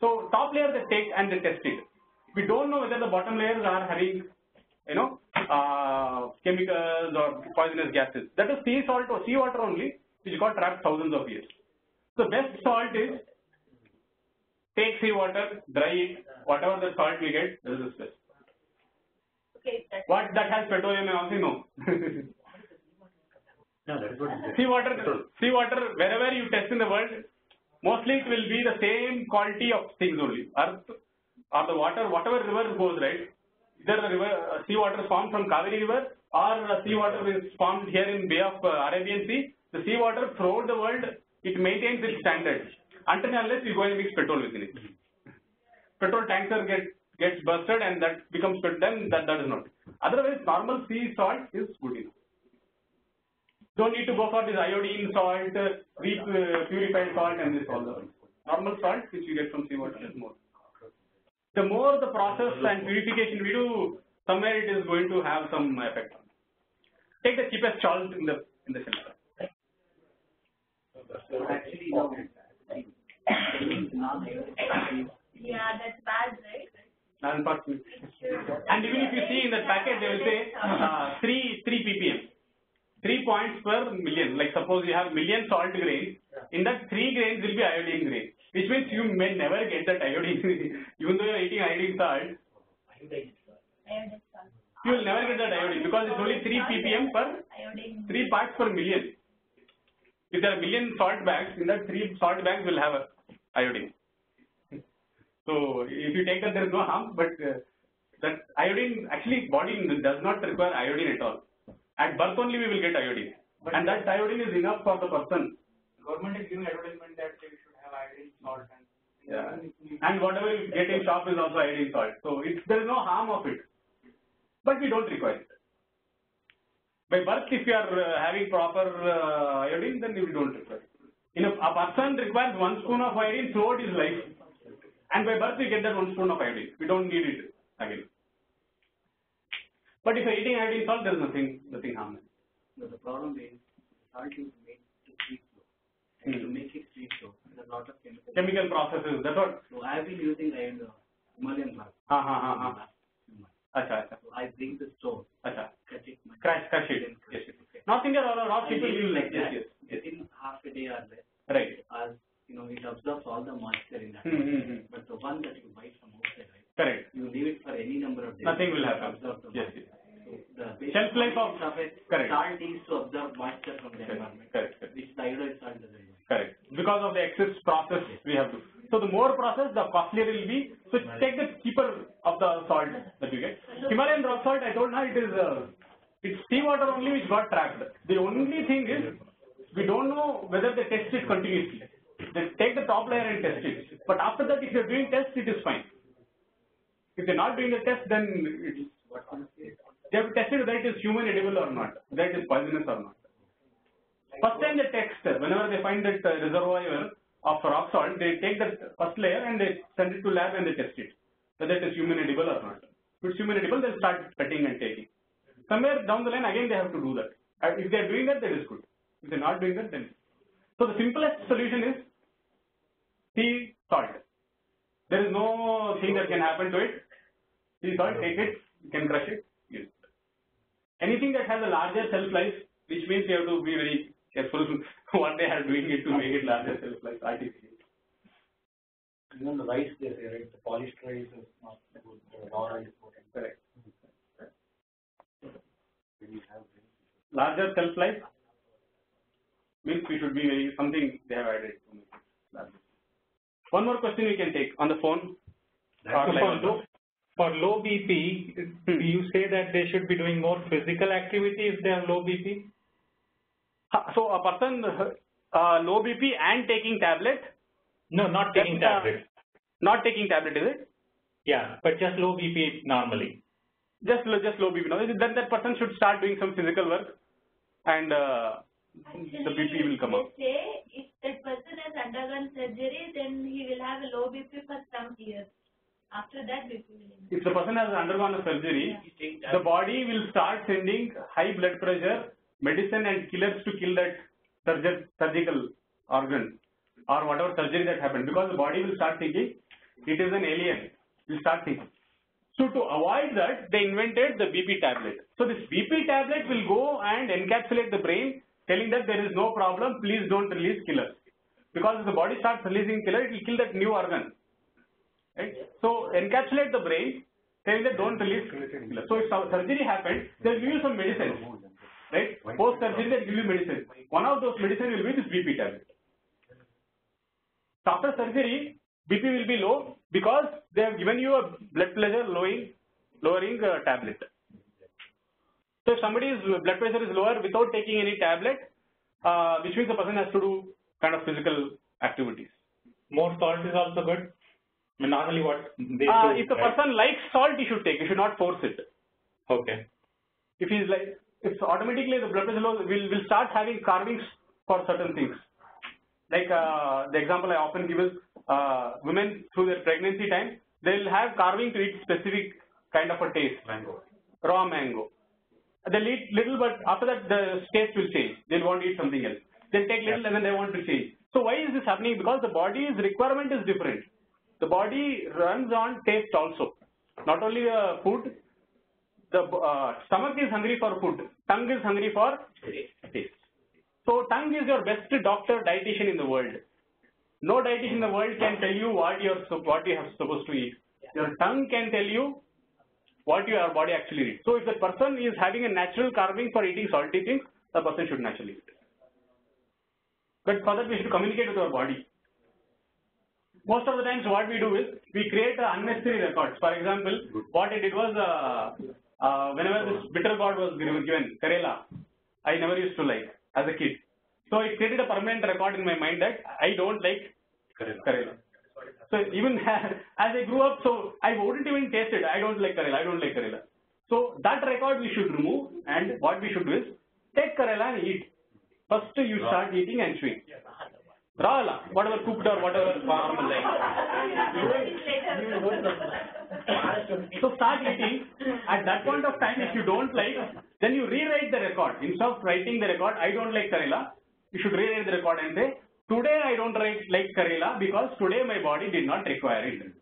So top layer they take and they test it. We don't know whether the bottom layers are having, chemicals or poisonous gases. That is sea salt or sea water only, which got trapped thousands of years. So best salt is take sea water, dry it, whatever the salt we get, this is best. Okay. What that has petroleum and also no. No, that is what it is. Sea water, wherever you test in the world, mostly it will be the same quality of things only. Earth or the water, whatever river goes, right? Either the river, sea water is formed from Kaveri River or sea water is formed here in Bay of Arabian Sea. The sea water throughout the world, it maintains its standards until and unless you go and mix petrol within it. Petrol tanker gets busted and that becomes petrol, then that is not. Otherwise, normal sea salt is good enough. Don't need to go for this iodine salt, purified salt and this all. Normal salt which you get from sea water is more. The more the process and purification we do, somewhere it is going to have some effect. Take the cheapest salt in the center. Actually, Yeah, that's bad, right? Unfortunately. And even if you see in that packet, they will say 3 ppm. 3 points per million. Like suppose you have million salt grains, in that 3 grains will be iodine grain, which means you may never get that iodine. Even though you are eating iodine salt, you will never get that iodine because it's only 3 ppm per 3 parts per million. If there are million salt bags, in that 3 salt bags will have iodine. So if you take that, there is no harm, but that iodine, actually body does not require iodine at all. At birth only we will get iodine, and that iodine is enough for the person. Government is giving advertisement that we should have iodine salt and whatever you get in shop is also iodine salt. So there is no harm of it, but we don't require it. By birth, if you are having proper iodine, then we don't require it. A person requires 1 spoon of iodine throughout his life, and by birth we get that 1 spoon of iodine. We don't need it again. But if you are eating iodine salt, there is nothing harm. No, the problem is salt is made to freeze flow. And to make it freeze flow, there are a lot of chemical processes. That's what. So I have been using Himalayan rock. Acha. So I bring the stone, Acha. cut it, Crush it. then crush it. Okay. North India, a lot of people And use like that. Yes. Within half a day or less, Right. as it absorbs all the moisture in that. But the one that you buy from outside, right? Correct. You leave it for any number of days. Nothing will happen. Absorb the Yes. moisture. So the Shelf life of it, correct. salt is to absorb moisture from the environment, Correct. which the iodized salt doesn't do. Correct. Because of the excess process we have to. So the more process, the costlier it will be. So take the cheaper of the salt that you get. Himalayan rock salt, I told her it's seawater only which got trapped. The only thing is we don't know whether they test it continuously. They take the top layer and test it. But after that, if you're doing tests, it is fine. If they're not doing the test, then they have to test it whether it is human edible or not, whether it is poisonous or not. First time they test, whenever they find that reservoir of rock salt, they take that first layer and they send it to lab and they test it, whether it is human edible or not. If it's human edible, they'll start cutting and taking. Somewhere down the line, again they have to do that. If they're doing that, that is good. If they're not doing that, then. So the simplest solution is sea salt. There is no thing that can happen to it. Sea salt, take it, you can crush it, use it. Anything that has a larger shelf life, which means you have to be very careful what they are doing it to make it larger shelf life, artificial. Even the rice they say, right? The polished rice is not good. The raw rice is good. Correct. When you have Larger shelf life means we should be very something they have added to make it larger. One more question we can take on the phone. For low BP, you say that they should be doing more physical activity if they have low BP? So a person low BP and taking tablet? No, not taking tablet. Not taking tablet, is it? Yeah, but just low BP normally. Just low BP. No, then that person should start doing some physical work, and the BP will come up. They say if that person has undergone surgery, then he will have a low BP for some years. After that, BP will increase. If the person has undergone a surgery, the body will start sending high blood pressure, medicine and killers to kill that surgical organ or whatever surgery that happened, because the body will start thinking it is an alien. Will start thinking. So to avoid that, they invented the BP tablet. So this BP tablet will go and encapsulate the brain, telling that there is no problem, please don't release killers. Because if the body starts releasing killer, it will kill that new organ. Right? So encapsulate the brain, saying that don't release killer. So if surgery happened, they'll give you some medicine. Right? Post surgery, they'll give you medicine. One of those medicine will be this BP tablet. So after surgery, BP will be low because they have given you a blood pressure lowering tablet. So if somebody's blood pressure is lower without taking any tablet, which means the person has to do kind of physical activities. More salt is also good. I mean, normally what they do. If the person likes salt, he should take. He should not force it. Okay. If he's like, if automatically the blood pressure low, will start having carvings for certain things. Like the example I often give is women through their pregnancy time, they'll have carving to eat specific kind of a taste. Mango. Raw mango. They'll eat little, but after that the taste will change. They'll want to eat something else. They'll take little and then they want to change. So why is this happening? Because the body's requirement is different. The body runs on taste also. Not only the food, the stomach is hungry for food. Tongue is hungry for taste. So tongue is your best doctor, dietitian in the world. No dietitian in the world can tell you what you are supposed to eat. Your tongue can tell you what your body actually needs. So if the person is having a natural carving for eating salty things, the person should naturally eat it. But for that we should communicate with our body. Most of the times what we do is we create unnecessary records. For example, what I did was whenever this bitter gourd was given, Karela, I never used to like as a kid. So it created a permanent record in my mind that I don't like Karela. So even as I grew up, so I wouldn't even taste it. I don't like Karela. I don't like Karela. So that record we should remove, and what we should do is take Karela and eat. First you start eating and chewing. Raw, whatever cooked or whatever normal like. So start eating. At that point of time, if you don't like, then you rewrite the record. Instead of writing the record, I don't like Karela, you should rewrite the record and say, today I don't like Karela because today my body did not require it.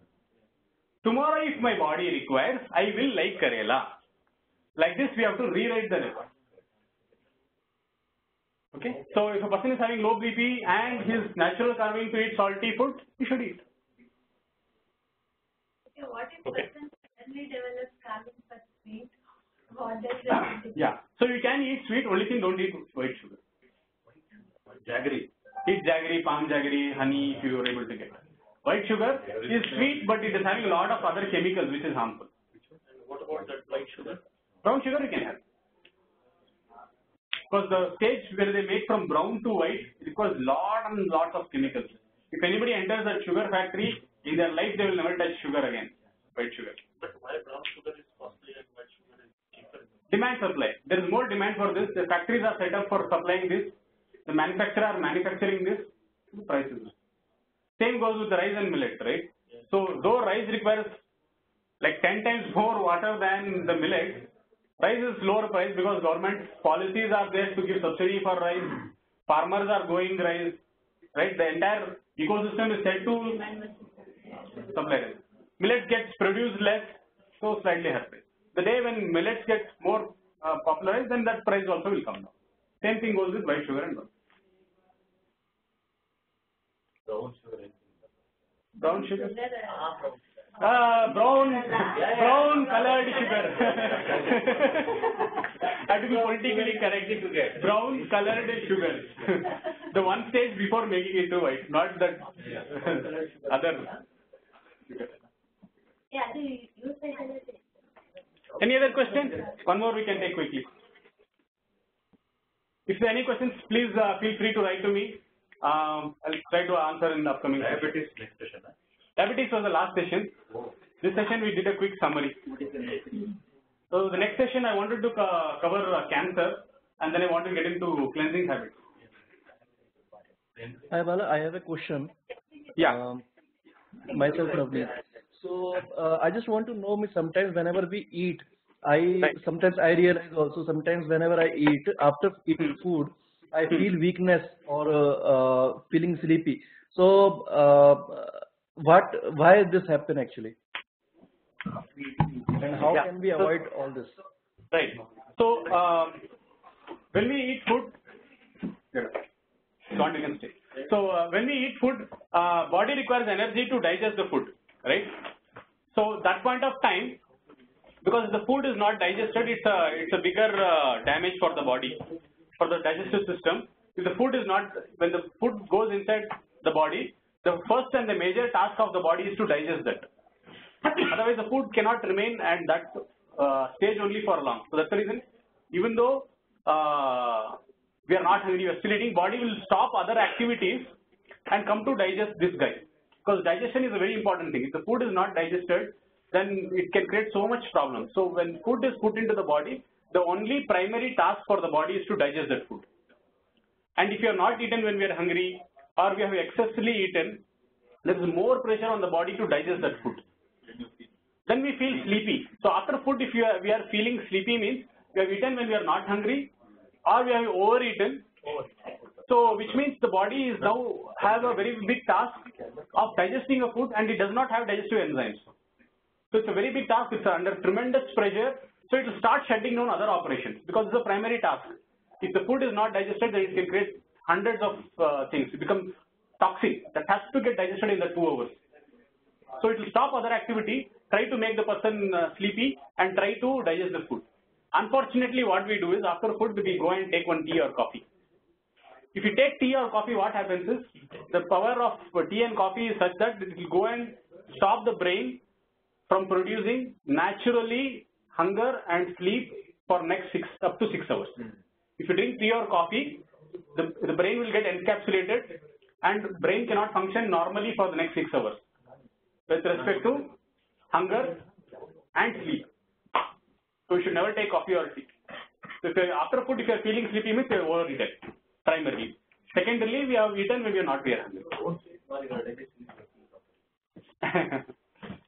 Tomorrow if my body requires, I will like Karela. Like this we have to rewrite the record. Okay, so if a person is having low BP and his natural carving to eat salty food, he should eat. Okay, what if person suddenly develops carving for sweet? What does that mean? Yeah, so you can eat sweet, only thing don't eat white sugar. Jaggery. Eat jaggery, palm jaggery, honey if you are able to get. White sugar is sweet, but it is having a lot of other chemicals which is harmful. And what about that white sugar? Brown sugar you can have. Because the stage where they make from brown to white, it requires lot and lots of chemicals. If anybody enters that sugar factory, in their life they will never touch sugar again, white sugar. But why brown sugar is costly and white sugar is cheaper? Demand supply. There is more demand for this. The factories are set up for supplying this. The manufacturer are manufacturing this. The price is this. Same goes with the rice and millet, right? So though rice requires like 10 times more water than the millet, rice is lower price because government policies are there to give subsidy for rice. Farmers are growing rice, right? The entire ecosystem is set to supply rice. Millet gets produced less, so slightly higher price. The day when millets get more popularized, then that price also will come down. Same thing goes with white sugar and brown. Brown sugar. Brown sugar? Brown colored sugar. I have to be politically correct. Brown colored sugar. The one stage before making it to white, not that other sugar. Yeah, you say that. Any other question? One more we can take quickly. If there are any questions, please feel free to write to me. I'll try to answer in the upcoming Diabetes next session. Diabetes was the last session. This session we did a quick summary. So the next session I wanted to cover cancer, and then I want to get into cleansing habits. Hi Bala, I have a question. Yeah. Myself Navneet. So I just want to know, sometimes whenever we eat, sometimes I realize also, sometimes whenever I eat, after eating food, I feel weakness or feeling sleepy. So why this happen actually? And how can we avoid all this? Right. So when we eat food, So when we eat food, body requires energy to digest the food, right? So that point of time, because the food is not digested, it's a bigger damage for the body, for the digestive system. If the food is not, when the food goes inside the body, the first and the major task of the body is to digest that. Otherwise, the food cannot remain at that stage only for long. So that's the reason, even though we are not hungry, we are still eating, body will stop other activities and come to digest this guy. Because digestion is a very important thing. If the food is not digested, then it can create so much problem. So when food is put into the body, the only primary task for the body is to digest that food. And if you have not eaten when we are hungry, or we have excessively eaten, there is more pressure on the body to digest that food. Then we feel sleepy. So after food, if we are feeling sleepy, means we have eaten when we are not hungry, or we have overeaten. So which means the body is now have a very big task of digesting a food, and it does not have digestive enzymes. So it's a very big task. It's under tremendous pressure. So it will start shutting down other operations because it's a primary task. If the food is not digested, then it can create hundreds of things. It becomes toxic. That has to get digested in the 2 hours. So it will stop other activity, try to make the person sleepy, and try to digest the food. Unfortunately, what we do is after food, we go and take one tea or coffee. If you take tea or coffee, what happens is the power of tea and coffee is such that it will go and stop the brain from producing naturally hunger and sleep for next up to 6 hours. If you drink tea or coffee, the brain will get encapsulated and brain cannot function normally for the next 6 hours with respect to hunger and sleep. So you should never take coffee or tea. So if after food, if you are feeling sleepy, means you have overeaten, primarily. Secondarily, we have eaten when we are not very hungry.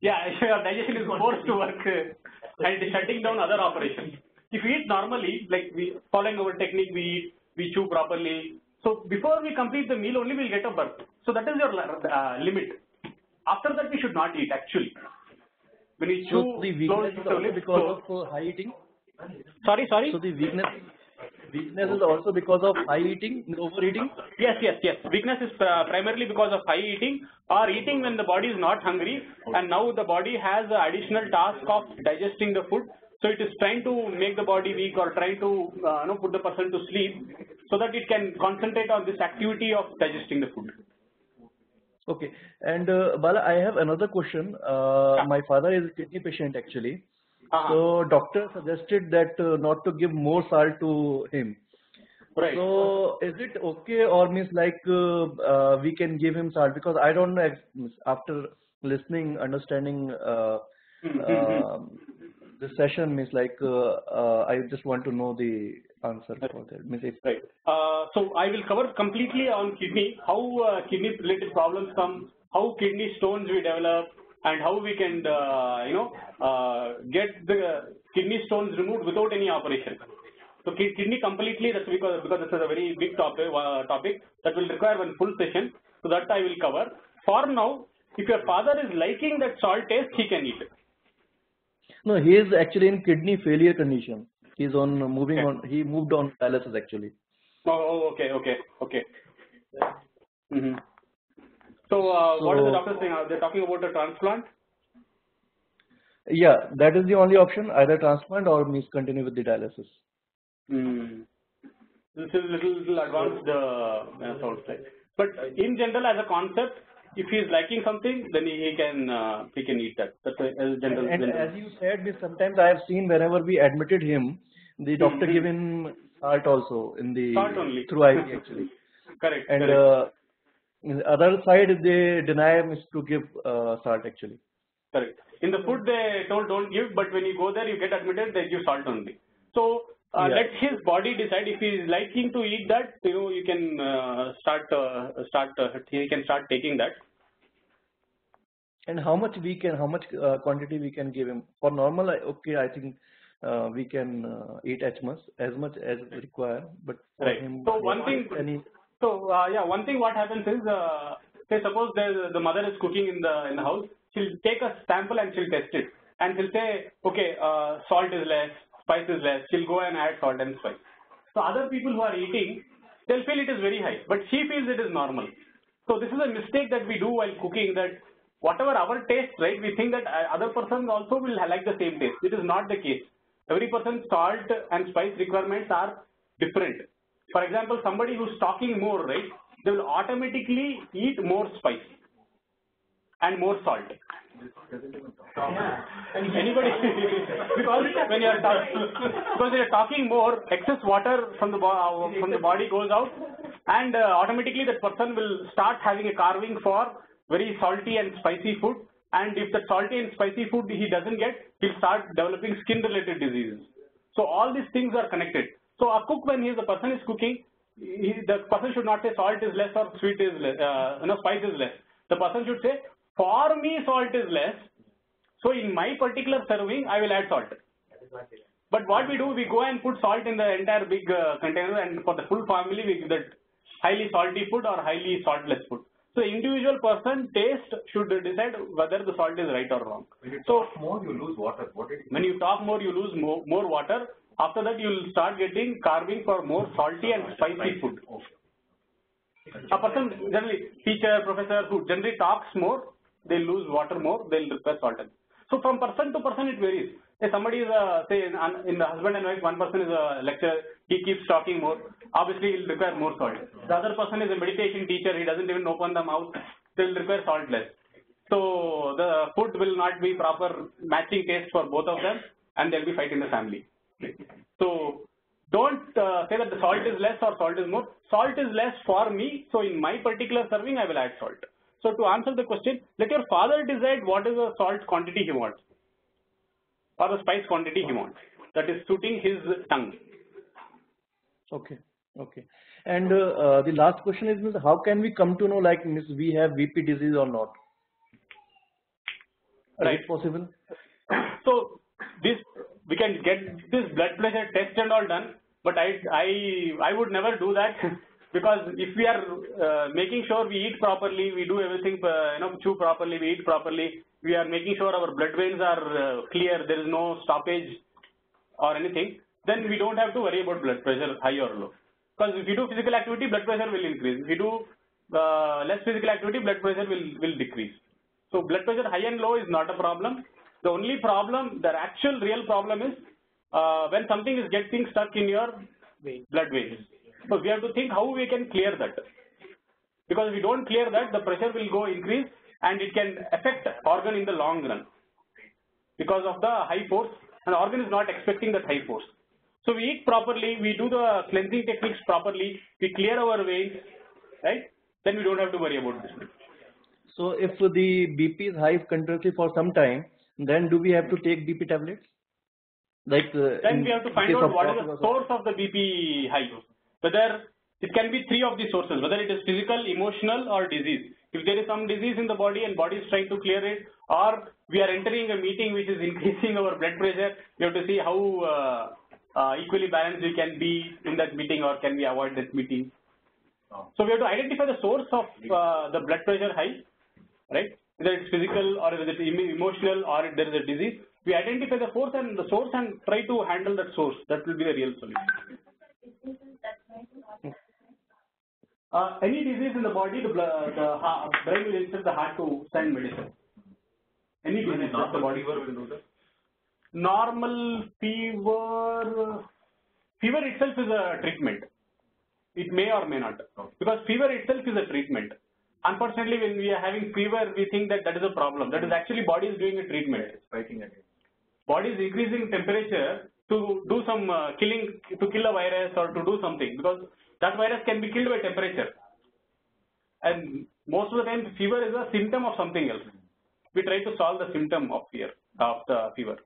Yeah, your digestion is forced to work and it is shutting down other operations. If we eat normally, like we following our technique, we eat, we chew properly. So before we complete the meal, only we'll get a birth. So that is your limit. After that, we should not eat actually. When we chew, so the weakness is also because of high eating. Sorry. So the weakness is also because of high eating, overeating. Yes. Weakness is primarily because of high eating or eating when the body is not hungry, and now the body has the additional task of digesting the food. So it is trying to make the body weak or trying to put the person to sleep so that it can concentrate on this activity of digesting the food. Okay, and Bala, I have another question. My father is a kidney patient actually. So doctor suggested that not to give more salt to him. Right. So is it okay, or means like we can give him salt? Because I don't know, after listening, understanding the session, means like I just want to know the answer for that. Means if right. So I will cover completely on kidney, how kidney related problems come, how kidney stones we develop, and how we can get the kidney stones removed without any operation. So kidney completely, that's because this is a very big topic that will require one full session. So that I will cover. For now, if your father is liking that salt taste, he can eat it. No, he is actually in kidney failure condition. He's on moving on. He moved on dialysis actually. Oh, okay. So what is the doctor saying? Are they talking about a transplant? Yeah, that is the only option. Either transplant or means continue with the dialysis. This is little advanced sounds like. But in general, as a concept, if he is liking something, then he can eat that. That's a general. And as you said, sometimes I have seen whenever we admitted him, the doctor gave him salt also in the Salt only. through IV actually. Correct. And correct. in the other side, they deny us to give salt actually. Correct. In the food they told don't give, but when you go there, you get admitted, they give salt only. So let his body decide if he is liking to eat that. You can he can start taking that. And how much quantity we can give him for normal? Okay, I think we can eat as much as required. But for Right. him, So one thing. One thing what happens is, say suppose the mother is cooking in the house, she'll take a sample and she'll test it, and she'll say, okay, salt is less, spice is less. She'll go and add salt and spice. So other people who are eating, they'll feel it is very high, but she feels it is normal. So this is a mistake that we do while cooking, that whatever our taste, right, we think that other person also will like the same taste. It is not the case. Every person's salt and spice requirements are different. For example, somebody who's talking more, right, they will automatically eat more spice and more salt. Anybody? Because when you are talking more, excess water from the body goes out, and automatically that person will start having a craving for very salty and spicy food. And if the salty and spicy food he doesn't get, he'll start developing skin-related diseases. So all these things are connected. So a cook, when the person is cooking, the person should not say salt is less or sweet is less, spice is less. The person should say, for me salt is less, so in my particular serving I will add salt. But what we do, we go and put salt in the entire big container, and for the full family we give that highly salty food or highly saltless food. So individual person taste should decide whether the salt is right or wrong. When you talk more, you lose water. When you talk more, you lose more water. After that, you will start getting carving for more salty and spicy food. A person, generally, teacher, professor, who generally talks more, they lose water more, they'll require salt. So from person to person, it varies. If somebody is, say, in the husband and wife, one person is a lecturer, he keeps talking more, obviously he'll require more salt. The other person is a meditation teacher, he doesn't even open the mouth, they'll require salt less. So the food will not be proper matching taste for both of them, and there'll be fight in the family. So don't say that the salt is less or salt is more. Salt is less for me, so in my particular serving I will add salt. So to answer the question, let your father decide what is the salt quantity he wants or the spice quantity he wants that is suiting his tongue. Okay. And the last question is, how can we come to know like we have VP disease or not? Right. Is it possible? So this, we can get this blood pressure test and all done, but I would never do that because if we are making sure we eat properly, we do everything, chew properly, we eat properly, we are making sure our blood veins are clear, there is no stoppage or anything, then we don't have to worry about blood pressure high or low. Because if you do physical activity, blood pressure will increase. If you do less physical activity, blood pressure will decrease. So blood pressure high and low is not a problem. The only problem, the actual real problem is when something is getting stuck in your blood veins. So we have to think how we can clear that. Because if we don't clear that, the pressure will go increase and it can affect organ in the long run. Because of the high force, and the organ is not expecting that high force. So we eat properly, we do the cleansing techniques properly, we clear our veins, right? Then we don't have to worry about this. So if the BP is high continuously for some time, then do we have to take BP tablets? Like then we have to find out what is the source of the BP high. Whether it can be three of the sources, whether it is physical, emotional or disease. If there is some disease in the body and body is trying to clear it, or we are entering a meeting which is increasing our blood pressure, we have to see how equally balanced we can be in that meeting, or can we avoid that meeting. So we have to identify the source of the blood pressure high, right? Whether it's physical or whether it's emotional or if there is a disease. We identify the source and try to handle that source. That will be the real solution. Any disease in the body, the brain will insist the heart to send medicine. Any disease of the body will do that. Normal fever itself is a treatment. It may or may not, because fever itself is a treatment. Unfortunately, when we are having fever, we think that is a problem. That is actually body is doing a treatment. It's fighting against. Body is increasing temperature to do some killing, to kill a virus or to do something, because that virus can be killed by temperature. And most of the time, fever is a symptom of something else. We try to solve the symptom of the fever.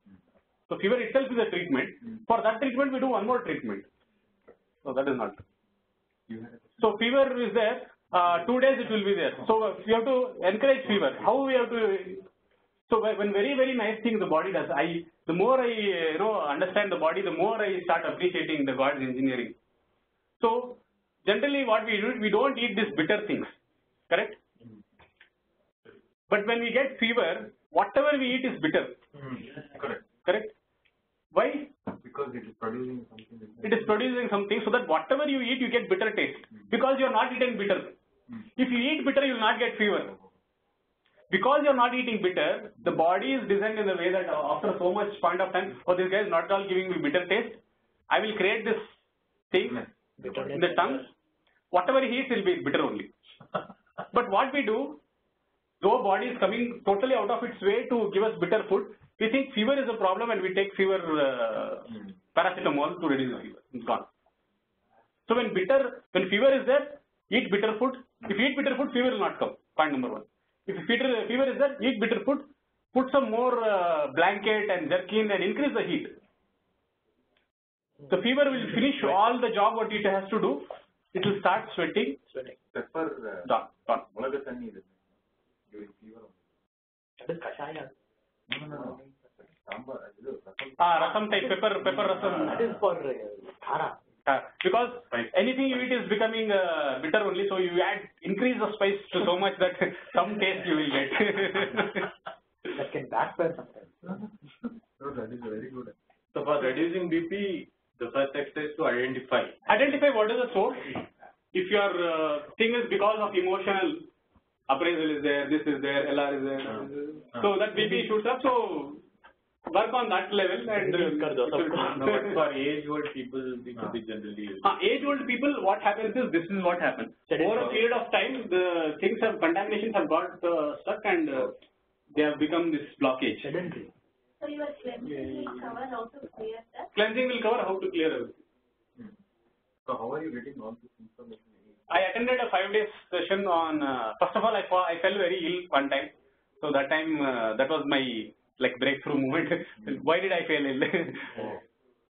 So fever itself is a treatment. For that treatment, we do one more treatment. So that is not. So fever is there. 2 days it will be there. So we have to encourage fever. How we have to? So when very nice thing the body does. The more I understand the body, the more I start appreciating the God's engineering. So generally, what we do, we don't eat these bitter things. Correct? But when we get fever, whatever we eat is bitter. Correct. Correct? Why? Because it is producing something. It is producing something so that whatever you eat, you get bitter taste. Because you are not eating bitter. If you eat bitter, you will not get fever. Because you are not eating bitter, the body is designed in a way that after so much point of time, oh, this guy is not all giving me bitter taste. I will create this thing in the tongue. Whatever he eats will be bitter only. But what we do, though body is coming totally out of its way to give us bitter food, we think fever is a problem and we take fever paracetamol to reduce the fever. It's gone. So when fever is there, eat bitter food. If you eat bitter food, fever will not come. Point number 1. If fever is there, eat bitter food. Put some more blanket and jerkin and increase the heat. The fever will finish all the job what it has to do. It will start sweating. Pepper. Gone. Mulaga tanni is during fever. That is kashaya. No. Sambar. Rasam type, pepper rasam. That is for khara. Because anything you eat is becoming bitter only, so you increase the spice to so much that some taste you will get. That can backfire sometimes. No, that is very good. So for reducing BP, the first exercise is to identify. Identify what is the source. If your thing is because of emotional appraisal is there, this is there, LR is there, so that BP shoots up. So work on that level and But for age-old people, it will be generally. Age-old people, what happens is this is what happens. Over a period of time, the contaminations have got stuck and they have become this blockage. Sedentary. So your cleansing will cover how to clear that? Cleansing will cover how to clear everything. So how are you getting all this information? I attended a 5 days session on, first of all, I fell very ill one time. So that time, that was my breakthrough moment. Why did I fail ill?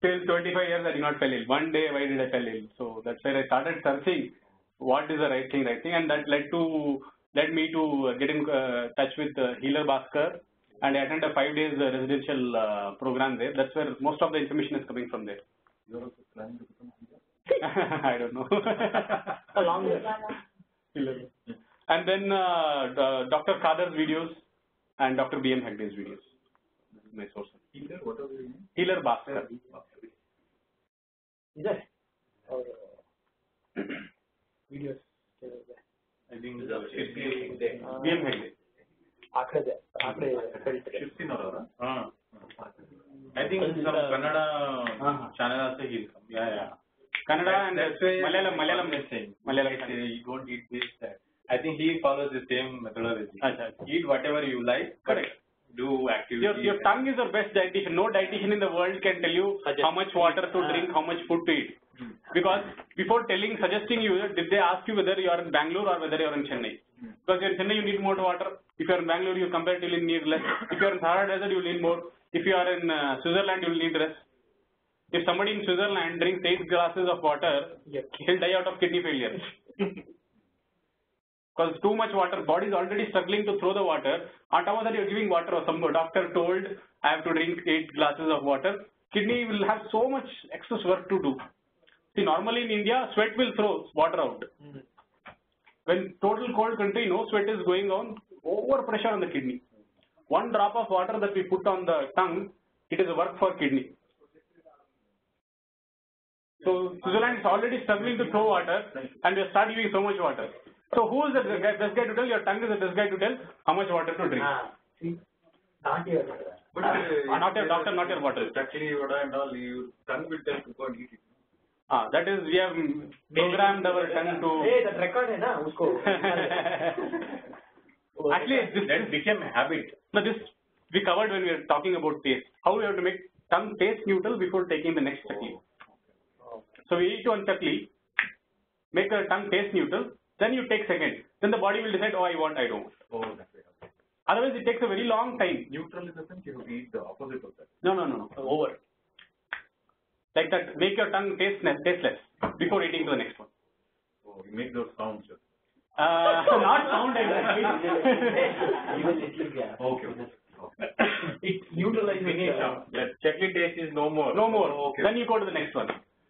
Till 25 years I did not fall ill. One day, why did I fall ill? So that's where I started searching what is the right thing, and that led me to get in touch with Healer Bhaskar, and I attended a 5 days residential program there. That's where most of the information is coming from there. You are also planning to become healer? I don't know. Along with And then Dr. Kadar's videos and Dr. B.M. Hegde's videos. This is my source. Healer, what are you doing? Healer Bhaskar. Is that? Or videos? I think the B.M. Hegde. I think some Kannada channel also he'll come. Yeah. Kannada and that's why Malayalam is saying. Malayalam. You don't eat this, that. I think he follows the same methodology. Eat whatever you like. Correct. Do activities. Your tongue is your best dietitian. No dietitian in the world can tell you how much water to drink, how much food to eat. Because before suggesting you, did they ask you whether you are in Bangalore or whether you are in Chennai? Because you are in Chennai, you need more water. If you are in Bangalore, you comparatively need less. If you are in Sahara Desert, you will need more. If you are in Switzerland, you will need less. If somebody in Switzerland drinks 8 glasses of water, he'll die out of kidney failure. Because too much water, body is already struggling to throw the water. On top of that, you're giving water. Or some doctor told, I have to drink 8 glasses of water. Kidney will have so much excess work to do. See, normally in India, sweat will throw water out. When total cold country, no sweat is going on, over pressure on the kidney. 1 drop of water that we put on the tongue, it is a work for kidney. So Switzerland is already struggling to throw water, and we start giving so much water. So who is the best guy to tell? Your tongue is the best guy to tell how much water to drink. Not your. But Not your doctor, not your bottle. actually, what and all, you tongue will tell to go and eat it. That is, we have programmed our tongue to. Hey, that record है ना उसको. Actually, that became a habit. No, this we covered when we were talking about taste. How we have to make tongue taste neutral before taking the next chakli. So we eat one chakli, make the tongue taste neutral, then you take second. Then the body will decide, oh, I want, I don't want. Oh, that's it. Okay. Otherwise, it takes a very long time. Neutral in the sense you have to eat the opposite of that. No. Over. Like that, make your tongue tasteless before eating to the next one. Oh, you make those sounds. Not sound exactly. Okay. It neutralizes the chutney taste is no more. No more. Okay. Then you go to the next one.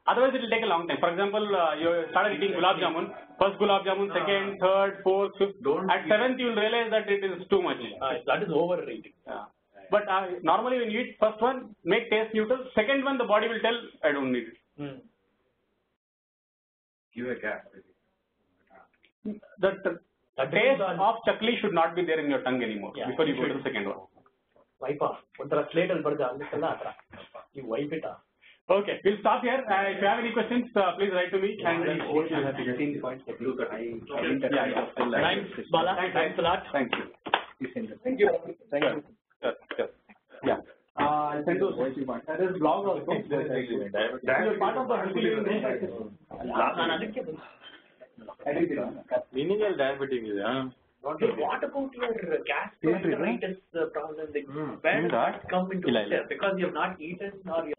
Otherwise, it will take a long time. For example, you started eating gulab jamun. First gulab jamun, second, third, fourth, fifth. At seventh, you will realize that it is too much. That is overrating. But normally, when you eat first one, make taste neutral. Second one, the body will tell, I don't need it. Give a gap. The taste of chakli should not be there in your tongue anymore before you go to the second one. Wipe off. Slate you wipe it off. Okay, we'll stop here. If you have any questions, please write to me. And Thanks, Bala. Thanks a lot. Thank you. Thank you. Sure. Yeah. I'll send those. There is blog also. You're part of the healthy living. Lineal diabetes is, What about your gastroenteritis problem? Where does that come into picture? Because you have not eaten or you